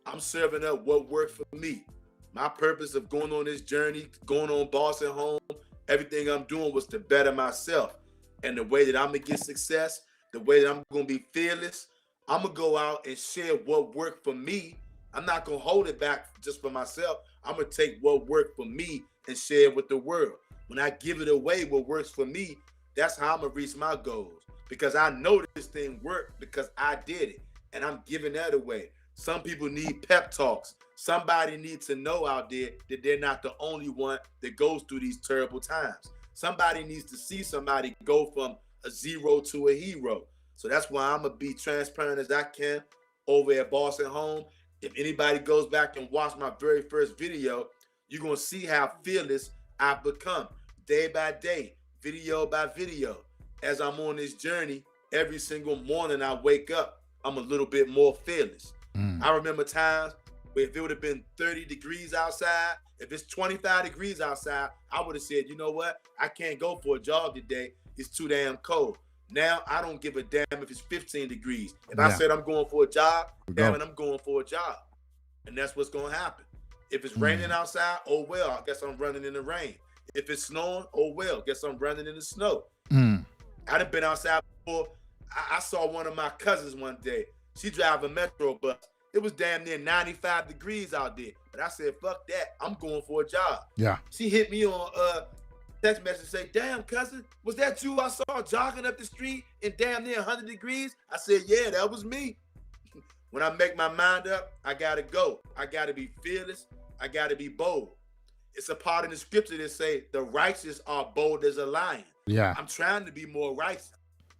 Speaker 3: I'm serving up what worked for me. My purpose of going on this journey, going on Boss at Home, everything I'm doing was to better myself. And the way that I'm gonna get success, the way that I'm gonna be fearless, I'm gonna go out and share what worked for me. I'm not gonna hold it back just for myself. I'm gonna take what worked for me and share it with the world. When I give it away, what works for me, that's how I'm gonna reach my goals. Because I know this thing worked because I did it, and I'm giving that away. Some people need pep talks. Somebody needs to know out there that they're not the only one that goes through these terrible times. Somebody needs to see somebody go from a 0 to a hero. So that's why I'm gonna be transparent as I can over at Boss at Home. If anybody goes back and watch my very first video, you're gonna see how fearless I've become day by day, video by video. As I'm on this journey, every single morning I wake up, I'm a little bit more fearless. I remember times where if it would have been 30 degrees outside, if it's 25 degrees outside, I would have said, you know what? I can't go for a jog today. It's too damn cold. Now I don't give a damn if it's 15 degrees. If I said I'm going for a job, damn it, I'm going for a job. And that's what's going to happen. If it's raining outside, oh well, I guess I'm running in the rain. If it's snowing, oh well, guess I'm running in the snow. I done been outside before. I saw one of my cousins one day. She drive a metro bus. It was damn near 95 degrees out there. But I said, fuck that. I'm going for a job.
Speaker 2: Yeah.
Speaker 3: She hit me on text message say, damn, cousin, was that you I saw jogging up the street in damn near 100 degrees? I said, yeah, that was me. When I make my mind up, I got to go. I got to be fearless. I got to be bold. It's a part of the scripture that say the righteous are bold as a lion.
Speaker 2: Yeah.
Speaker 3: I'm trying to be more righteous.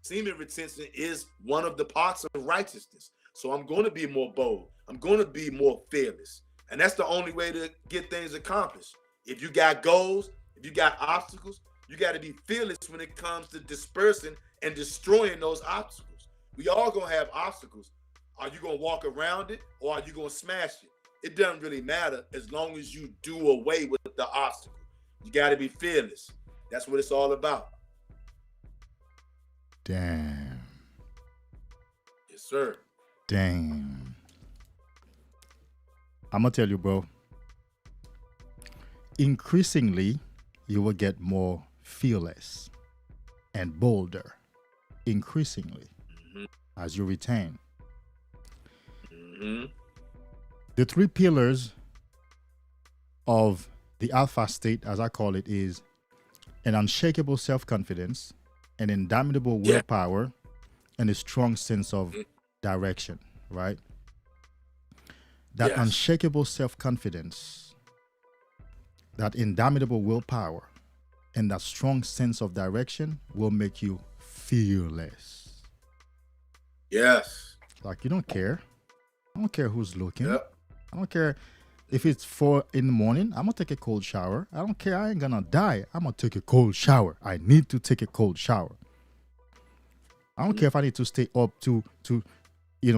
Speaker 3: Semen retention is one of the parts of righteousness. So I'm going to be more bold. I'm going to be more fearless. And that's the only way to get things accomplished. If you got goals, if you got obstacles, you got to be fearless when it comes to dispersing and destroying those obstacles. We all going to have obstacles. Are you going to walk around it or are you going to smash it? It doesn't really matter as long as you do away with the obstacle. You got to be fearless. That's what it's all about.
Speaker 2: Damn.
Speaker 3: Yes, sir.
Speaker 2: Damn. I'm going to tell you, bro. Increasingly, you will get more fearless and bolder. Increasingly, as you retain. The 3 pillars of the alpha state, as I call it, is an unshakable self-confidence, an indomitable willpower, and a strong sense of direction, right? That unshakable self-confidence, that indomitable willpower, and that strong sense of direction will make you fearless.
Speaker 3: Yes.
Speaker 2: Like, you don't care. I don't care who's looking.
Speaker 3: Yep.
Speaker 2: I don't care if it's 4 in the morning. I'm going to take a cold shower. I don't care. I ain't going to die. I'm going to take a cold shower. I need to take a cold shower. I don't care if I need to stay up to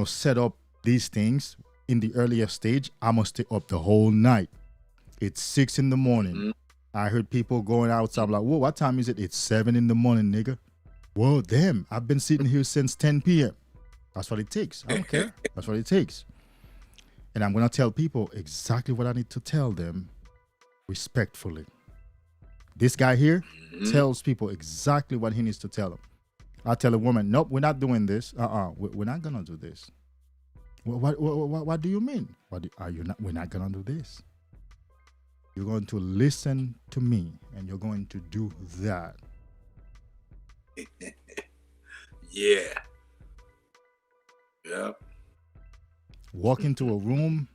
Speaker 2: set up these things in the earlier stage. I'm going to stay up the whole night. It's 6 in the morning. I heard people going outside. I'm like, whoa, what time is it? It's 7 in the morning, nigga. Whoa, damn. I've been sitting here since 10 p.m. That's what it takes. I don't care. That's what it takes. And I'm going to tell people exactly what I need to tell them respectfully. This guy here tells people exactly what he needs to tell them. I tell a woman, nope, we're not doing this. We're not going to do this. What do you mean? We're not going to do this. You're going to listen to me and you're going to do that.
Speaker 3: Yeah. Yep.
Speaker 2: Walk into a room,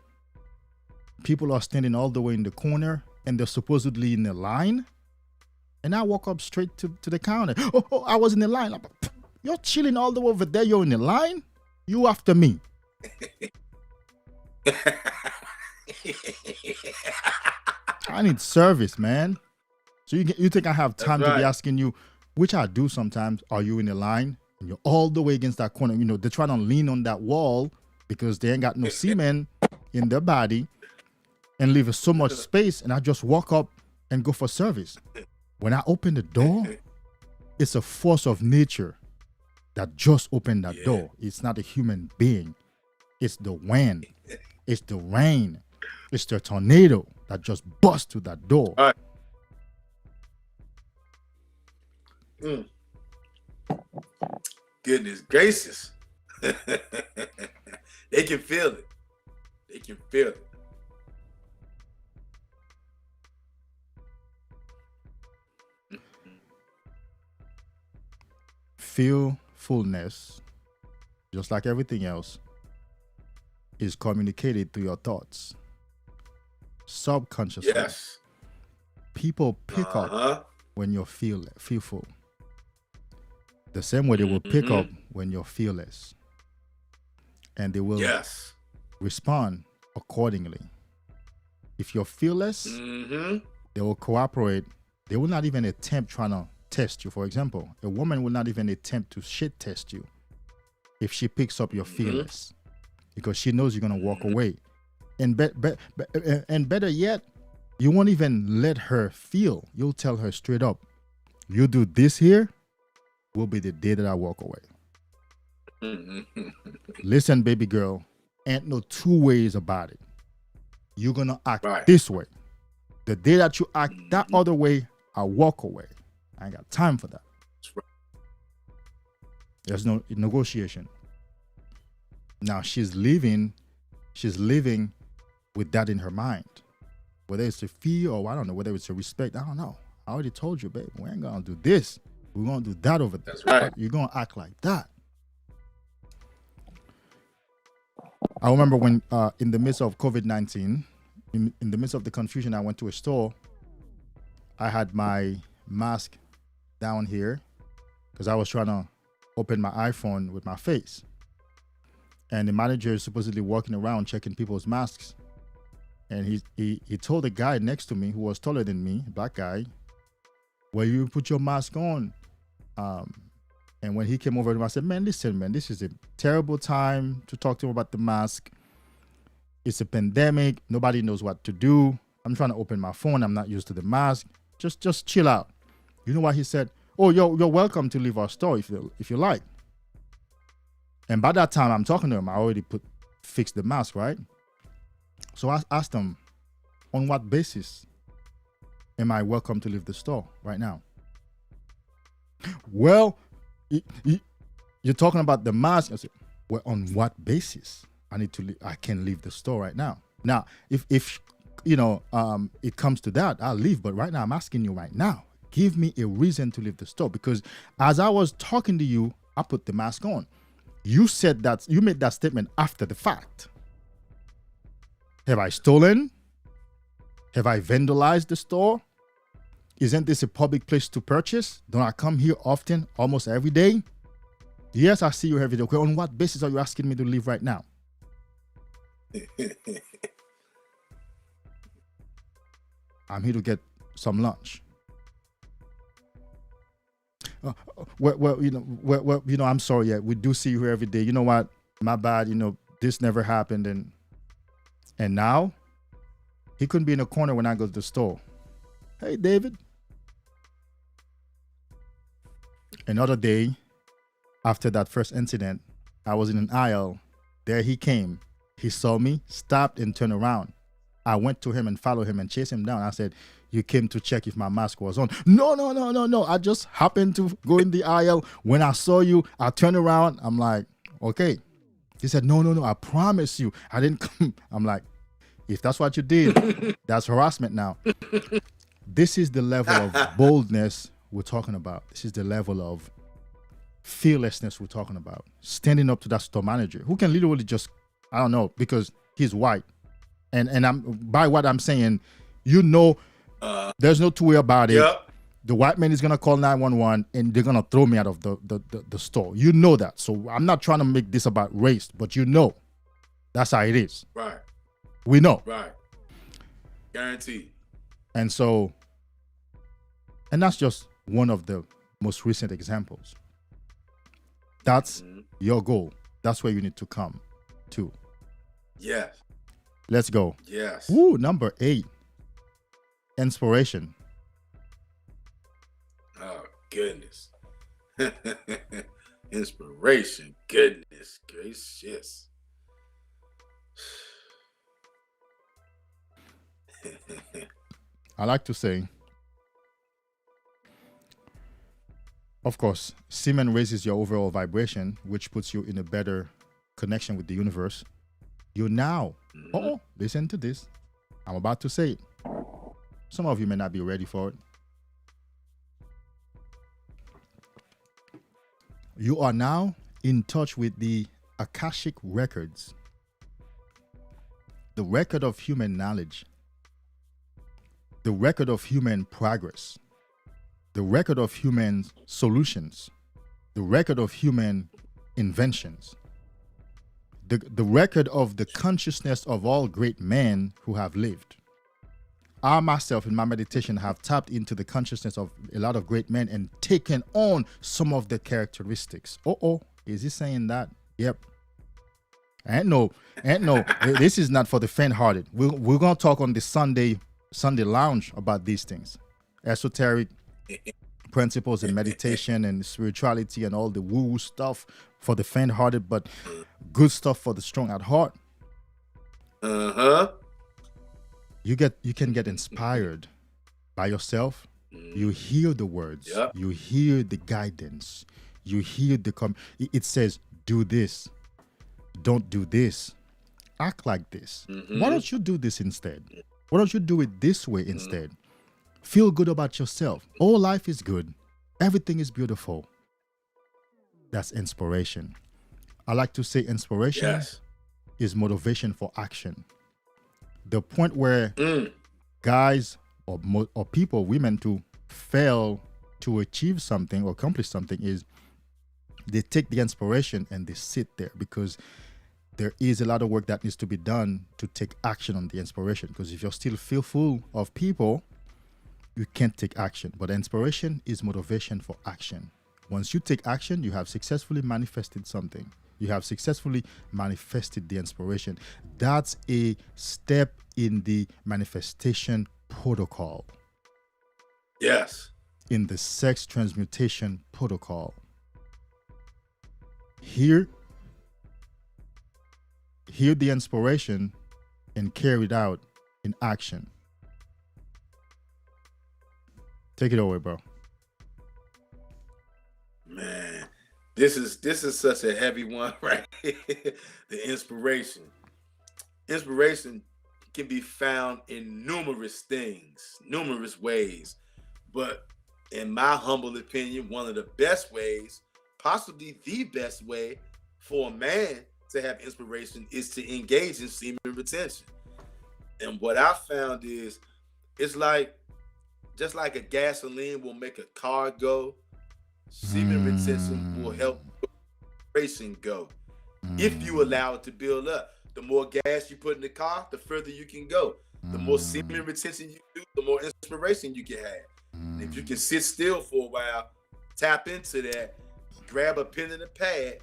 Speaker 2: people are standing all the way in the corner and they're supposedly in the line. And I walk up straight to the counter. Oh, I was in the line. You're chilling all the way over there. You're in the line? You after me. I need service, man. So you think I have time to be asking you, which I do sometimes, are you in the line? And you're all the way against that corner. They're trying to lean on that wall because they ain't got no semen in their body and leave so much space. And I just walk up and go for service. When I open the door, it's a force of nature that just opened that door. It's not a human being. It's the wind. It's the rain. It's the tornado that just bust through that door.
Speaker 3: All right. Goodness gracious. They can feel it. They can feel it.
Speaker 2: Fearfulness, just like everything else, is communicated through your thoughts. Subconsciously.
Speaker 3: Yes.
Speaker 2: People pick up when you're fearful. The same way they will pick up when you're fearless. And they will respond accordingly. If you're fearless, they will cooperate. They will not even attempt trying to test you. For example, a woman will not even attempt to shit test you if she picks up you're fearless, because she knows you're going to walk away. And better yet, you won't even let her feel. You'll tell her straight up, you do this here, will be the day that I walk away. Listen, baby girl, ain't no 2 ways about it. You're going to act this way. The day that you act that other way, I walk away. I ain't got time for that. There's no negotiation. Now she's living with that in her mind. Whether it's a fear or I don't know, whether it's a respect, I don't know. I already told you, babe, we ain't gonna do this. We're gonna do that over there.
Speaker 3: That's right.
Speaker 2: You're gonna act like that. I remember when in the midst of COVID-19, in the midst of the confusion, I went to a store. I had my mask down here because I was trying to open my iPhone with my face. And the manager is supposedly walking around checking people's masks. And he told the guy next to me who was taller than me, black guy, well, you put your mask on. And when he came over to me, I said, man, listen, man, this is a terrible time to talk to him about the mask. It's a pandemic. Nobody knows what to do. I'm trying to open my phone. I'm not used to the mask. Just chill out. You know what he said? Oh, you're welcome to leave our store if you like. And by that time I'm talking to him, I already fixed the mask, right? So I asked him, on what basis am I welcome to leave the store right now? Well, you're talking about the mask. I said, well, on what basis I can leave the store right now? Now, if you know, it comes to that, I'll leave. But right now, I'm asking you right now, give me a reason to leave the store. Because as I was talking to you, I put the mask on. You said that, you made that statement after the fact. Have I stolen? Have I vandalized the store? Isn't this a public place to purchase? Don't I come here often, almost every day? Yes, I see you every day. Okay, on what basis are you asking me to leave right now? I'm here to get some lunch. Well, you know, I'm sorry. Yeah, we do see you here every day. You know what? My bad. You know, this never happened, and now he couldn't be in a corner when I go to the store. Hey, David. Another day, after that first incident, I was in an aisle. There he came. He saw me, stopped, and turned around. I went to him and followed him and chased him down. I said, you came to check if my mask was on. No. I just happened to go in the aisle. When I saw you, I turned around. I'm like, okay. He said, no, I promise you. I didn't come. I'm like, if that's what you did, that's harassment now. This is the level of boldness we're talking about. This is the level of fearlessness we're talking about. Standing up to that store manager who can literally just, I don't know, because he's white. And I'm by what I'm saying, you know, there's no two way about it. Yep. The white man is gonna call 911 and they're gonna throw me out of the store. You know that. So I'm not trying to make this about race, but you know, that's how it is.
Speaker 3: Right.
Speaker 2: We know.
Speaker 3: Right. Guaranteed.
Speaker 2: And so, and that's just one of the most recent examples. That's your goal. That's where you need to come to.
Speaker 3: Yes.
Speaker 2: Let's go.
Speaker 3: Yes.
Speaker 2: Ooh, number 8. Inspiration.
Speaker 3: Oh, goodness. Inspiration. Goodness gracious.
Speaker 2: I like to say, of course, semen raises your overall vibration, which puts you in a better connection with the universe. You now, listen to this. I'm about to say it. Some of you may not be ready for it. You are now in touch with the Akashic records, the record of human knowledge, the record of human progress, the record of human solutions, the record of human inventions, the record of the consciousness of all great men who have lived. I myself in my meditation have tapped into the consciousness of a lot of great men and taken on some of the characteristics. Is he saying that? Yep. Ain't no. This is not for the faint-hearted. We're gonna talk on the Sunday lounge about these things, esoteric principles and meditation and spirituality and all the woo stuff for the faint-hearted, but good stuff for the strong at heart. You can get inspired by yourself. You hear the words. Yep. You hear the guidance. You hear it says, do this. Don't do this. Act like this. Why don't you do this instead? Why don't you do it this way instead? Feel good about yourself. All life is good. Everything is beautiful. That's inspiration. I like to say inspiration
Speaker 3: Yes.
Speaker 2: is motivation for action. The point where guys or people, women, to fail to achieve something or accomplish something is they take the inspiration and they sit there, because there is a lot of work that needs to be done to take action on the inspiration. Because if you're still fearful of people, you can't take action. But inspiration is motivation for action. Once you take action, you have successfully manifested something. You have successfully manifested the inspiration. That's a step in the manifestation protocol.
Speaker 3: Yes.
Speaker 2: In the sex transmutation protocol. Hear the inspiration and carry it out in action. Take it away, bro.
Speaker 3: Man, this is such a heavy one, right? The inspiration. Inspiration can be found in numerous things, numerous ways. But in my humble opinion, one of the best ways, possibly the best way for a man to have inspiration is to engage in semen retention. And what I found is, it's like, just like a gasoline will make a car go, semen retention will help racing go. If you allow it to build up. The more gas you put in the car, the further you can go. The more semen retention you do, the more inspiration you can have. If you can sit still for a while, tap into that, grab a pen and a pad,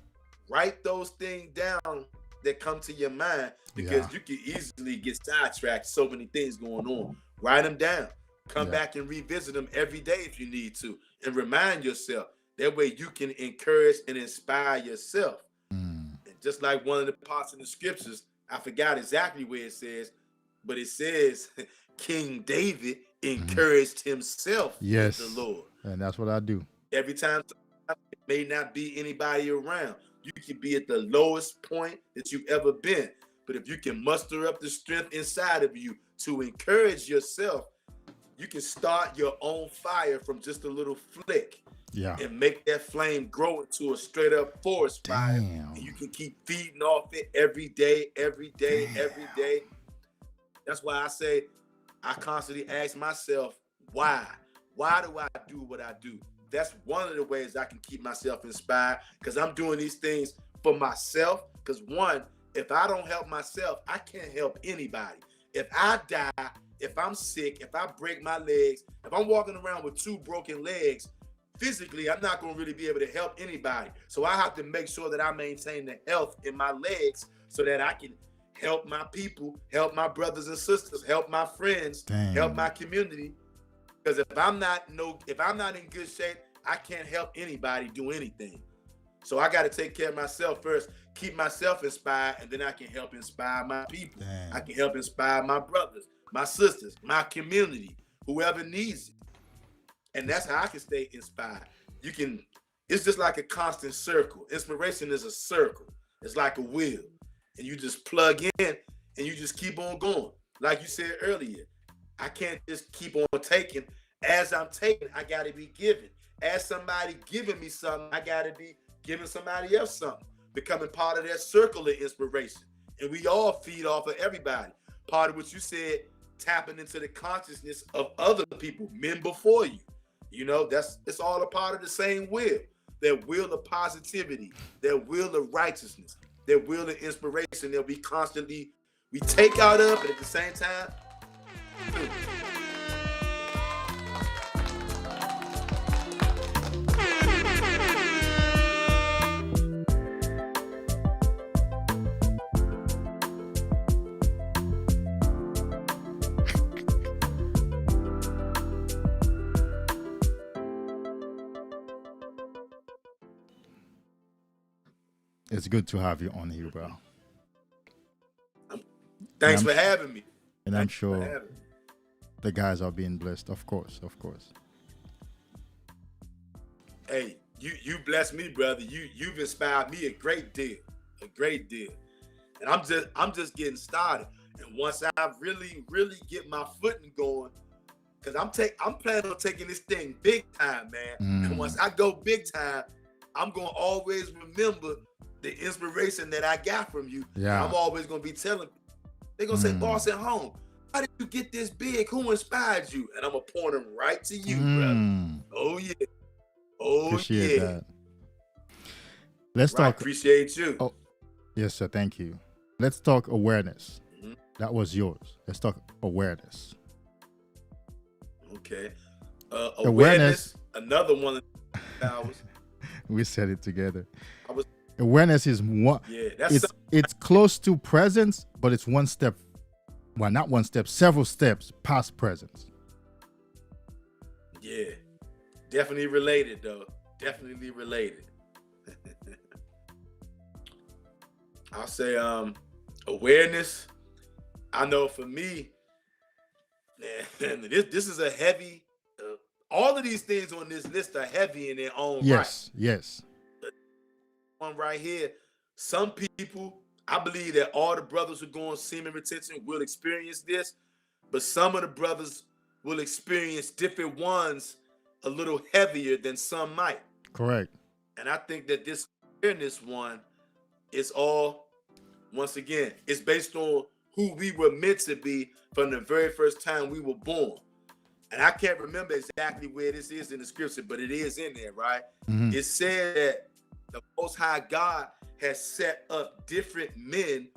Speaker 3: write those things down that come to your mind, because you can easily get sidetracked. So many things going on. Write them down. Come back and revisit them every day if you need to, and remind yourself. That way you can encourage and inspire yourself. And just like one of the parts in the scriptures, I forgot exactly where it says, but it says King David encouraged himself in the Lord.
Speaker 2: And that's what I do.
Speaker 3: Every time it may not be anybody around. You can be at the lowest point that you've ever been. But if you can muster up the strength inside of you to encourage yourself, you can start your own fire from just a little flick. And make that flame grow into a straight up forest fire. And you can keep feeding off it every day, every day, every day. That's why I say, I constantly ask myself, why? Why do I do what I do? That's one of the ways I can keep myself inspired, because I'm doing these things for myself. Because one, if I don't help myself, I can't help anybody. If I die, if I'm sick, if I break my legs, if I'm walking around with 2 broken legs, physically, I'm not going to really be able to help anybody. So I have to make sure that I maintain the health in my legs so that I can help my people, help my brothers and sisters, help my friends, help my community. Because if I'm not in good shape, I can't help anybody do anything. So I got to take care of myself first, keep myself inspired, and then I can help inspire my people. I can help inspire my brothers, my sisters, my community, whoever needs it. And that's how I can stay inspired. It's just like a constant circle. Inspiration is a circle. It's like a wheel. And you just plug in and you just keep on going. Like you said earlier, I can't just keep on taking. As I'm taking, I got to be giving. As somebody giving me something, I got to be giving somebody else something. Becoming part of that circle of inspiration. And we all feed off of everybody. Part of what you said, tapping into the consciousness of other people, men before you. You know, it's all a part of the same will. That will of positivity, that will of righteousness, that will of inspiration that we take out of, but at the same time,
Speaker 2: It's good to have you on here, bro.
Speaker 3: Thanks for having me.
Speaker 2: And I'm sure the guys are being blessed, of course.
Speaker 3: Hey, you blessed me, brother. You've inspired me a great deal. And I'm just getting started. And once I really get my footing going, because I'm planning on taking this thing big time, man. And once I go big time, I'm gonna always remember the inspiration that I got from you.
Speaker 2: Yeah.
Speaker 3: And I'm always gonna be telling people, they're gonna say, boss at home, how did you get this big? Who inspired you? And I'm gonna point them right to you, brother. Oh yeah. Oh
Speaker 2: Appreciate
Speaker 3: yeah.
Speaker 2: that. Let's
Speaker 3: Right,
Speaker 2: talk.
Speaker 3: appreciate you.
Speaker 2: Oh, yes, sir. Thank you. Let's talk awareness. That was yours. Let's talk awareness.
Speaker 3: Okay. Awareness, another one of the powers.
Speaker 2: We said it together.
Speaker 3: I was
Speaker 2: Awareness is one.
Speaker 3: Yeah, that's
Speaker 2: it's close to presence, but it's one step. Well, not one step, several steps past presence.
Speaker 3: Yeah, definitely related though. Definitely related. I'll say awareness. I know for me, man, this is a heavy. All of these things on this list are heavy in their own right.
Speaker 2: Yes.
Speaker 3: One right here. Some people, I believe that all the brothers who go on semen retention will experience this, but some of the brothers will experience different ones a little heavier than some might.
Speaker 2: Correct.
Speaker 3: And I think that this awareness one is all, once again, it's based on who we were meant to be from the very first time we were born. And I can't remember exactly where this is in the scripture, but it is in there, right? It said that the Most High God has set up different men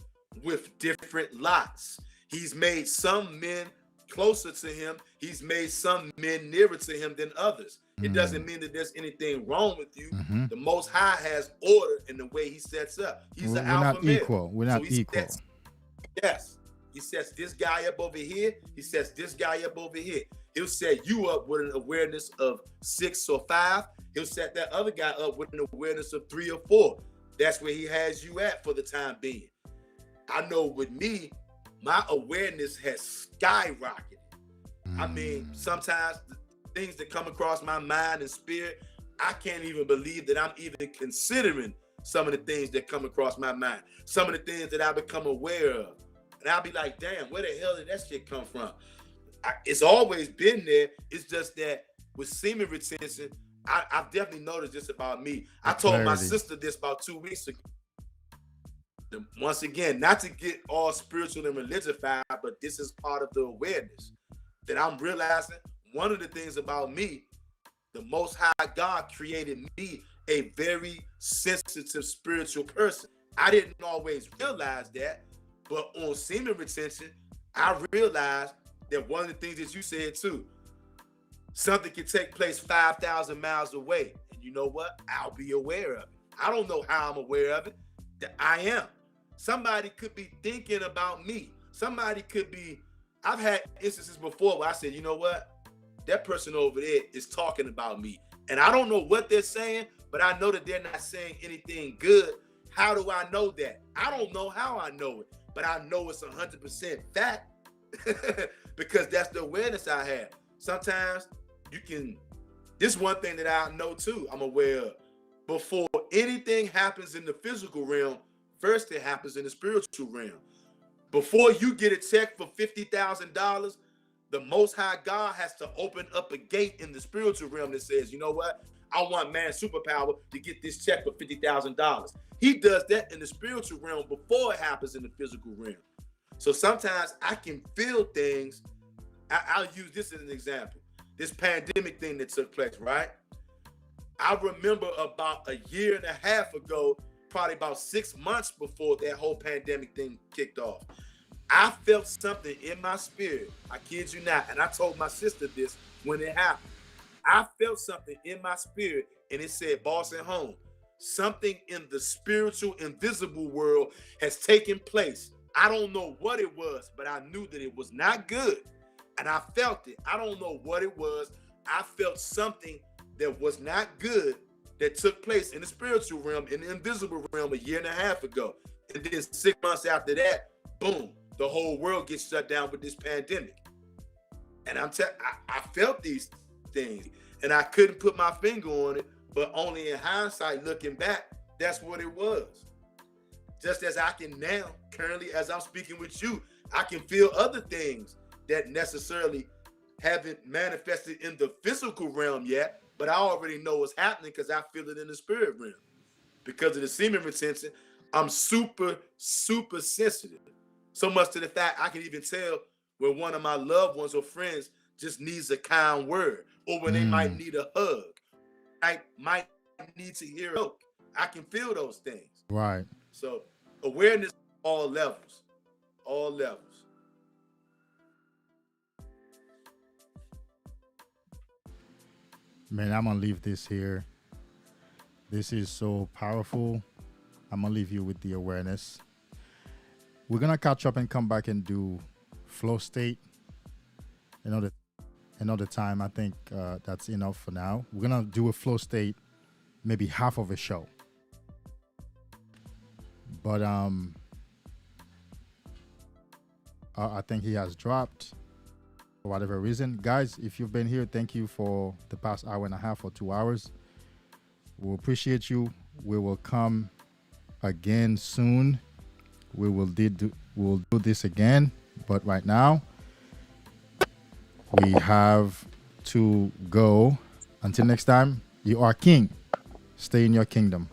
Speaker 3: with different lots. He's made some men closer to him. He's made some men nearer to him than others. It doesn't mean that there's anything wrong with you. The Most High has order in the way he sets up. He's an alpha male.
Speaker 2: Equal. We're not equal.
Speaker 3: Yes. He sets this guy up over here. He sets this guy up over here. He'll set you up with an awareness of 6 or 5. He'll set that other guy up with an awareness of 3 or 4. That's where he has you at for the time being. I know with me, my awareness has skyrocketed. I mean, sometimes the things that come across my mind and spirit, I can't even believe that I'm even considering some of the things that come across my mind, some of the things that I become aware of. And I'll be like, damn, where the hell did that shit come from? It's always been there. It's just that with semen retention, I've definitely noticed this about me. I told my sister this about 2 weeks ago. Once again, not to get all spiritual and religious-fied, but this is part of the awareness that I'm realizing. One of the things about me, the Most High God created me a very sensitive spiritual person. I didn't always realize that, but on semen retention, I realized that one of the things that you said too, something can take place 5,000 miles away. And you know what? I'll be aware of it. I don't know how I'm aware of it. That I am. Somebody could be thinking about me. Somebody could be, I've had instances before where I said, you know what? That person over there is talking about me. And I don't know what they're saying, but I know that they're not saying anything good. How do I know that? I don't know how I know it, but I know it's 100% fact because that's the awareness I have. Sometimes you can, this one thing that I know too, I'm aware of. Before anything happens in the physical realm, first it happens in the spiritual realm. Before you get a check for $50,000, the Most High God has to open up a gate in the spiritual realm that says, you know what? I want man's superpower to get this check for $50,000. He does that in the spiritual realm before it happens in the physical realm. So sometimes I can feel things. I'll use this as an example. This pandemic thing that took place, right? I remember about a year and a half ago, probably about 6 months before that whole pandemic thing kicked off, I felt something in my spirit. I kid you not. And I told my sister this when it happened. I felt something in my spirit and it said, boss at home, something in the spiritual, invisible world has taken place. I don't know what it was, but I knew that it was not good. And I felt it. I don't know what it was. I felt something that was not good that took place in the spiritual realm, in the invisible realm a year and a half ago. And then 6 months after that, boom, the whole world gets shut down with this pandemic. And I felt these things and I couldn't put my finger on it, but only in hindsight, looking back, that's what it was. Just as I can now, currently, as I'm speaking with you, I can feel other things that necessarily haven't manifested in the physical realm yet, but I already know what's happening because I feel it in the spirit realm. Because of the semen retention, I'm super, super sensitive. So much to the fact I can even tell when one of my loved ones or friends just needs a kind word, or when they might need a hug, I might need to hear a joke. I can feel those things.
Speaker 2: Right.
Speaker 3: So awareness, all levels, all levels.
Speaker 2: Man, I'm gonna leave this here. This is so powerful. I'm gonna leave you with the awareness. We're gonna catch up and come back and do flow state. Another time. I think that's enough for now. We're gonna do a flow state, maybe half of a show. But I think he has dropped for whatever reason. Guys, if you've been here, thank you for the past hour and a half or 2 hours. We'll appreciate you. We will come again soon. We'll do this again. But right now, we have to go. Until next time, you are king. Stay in your kingdom.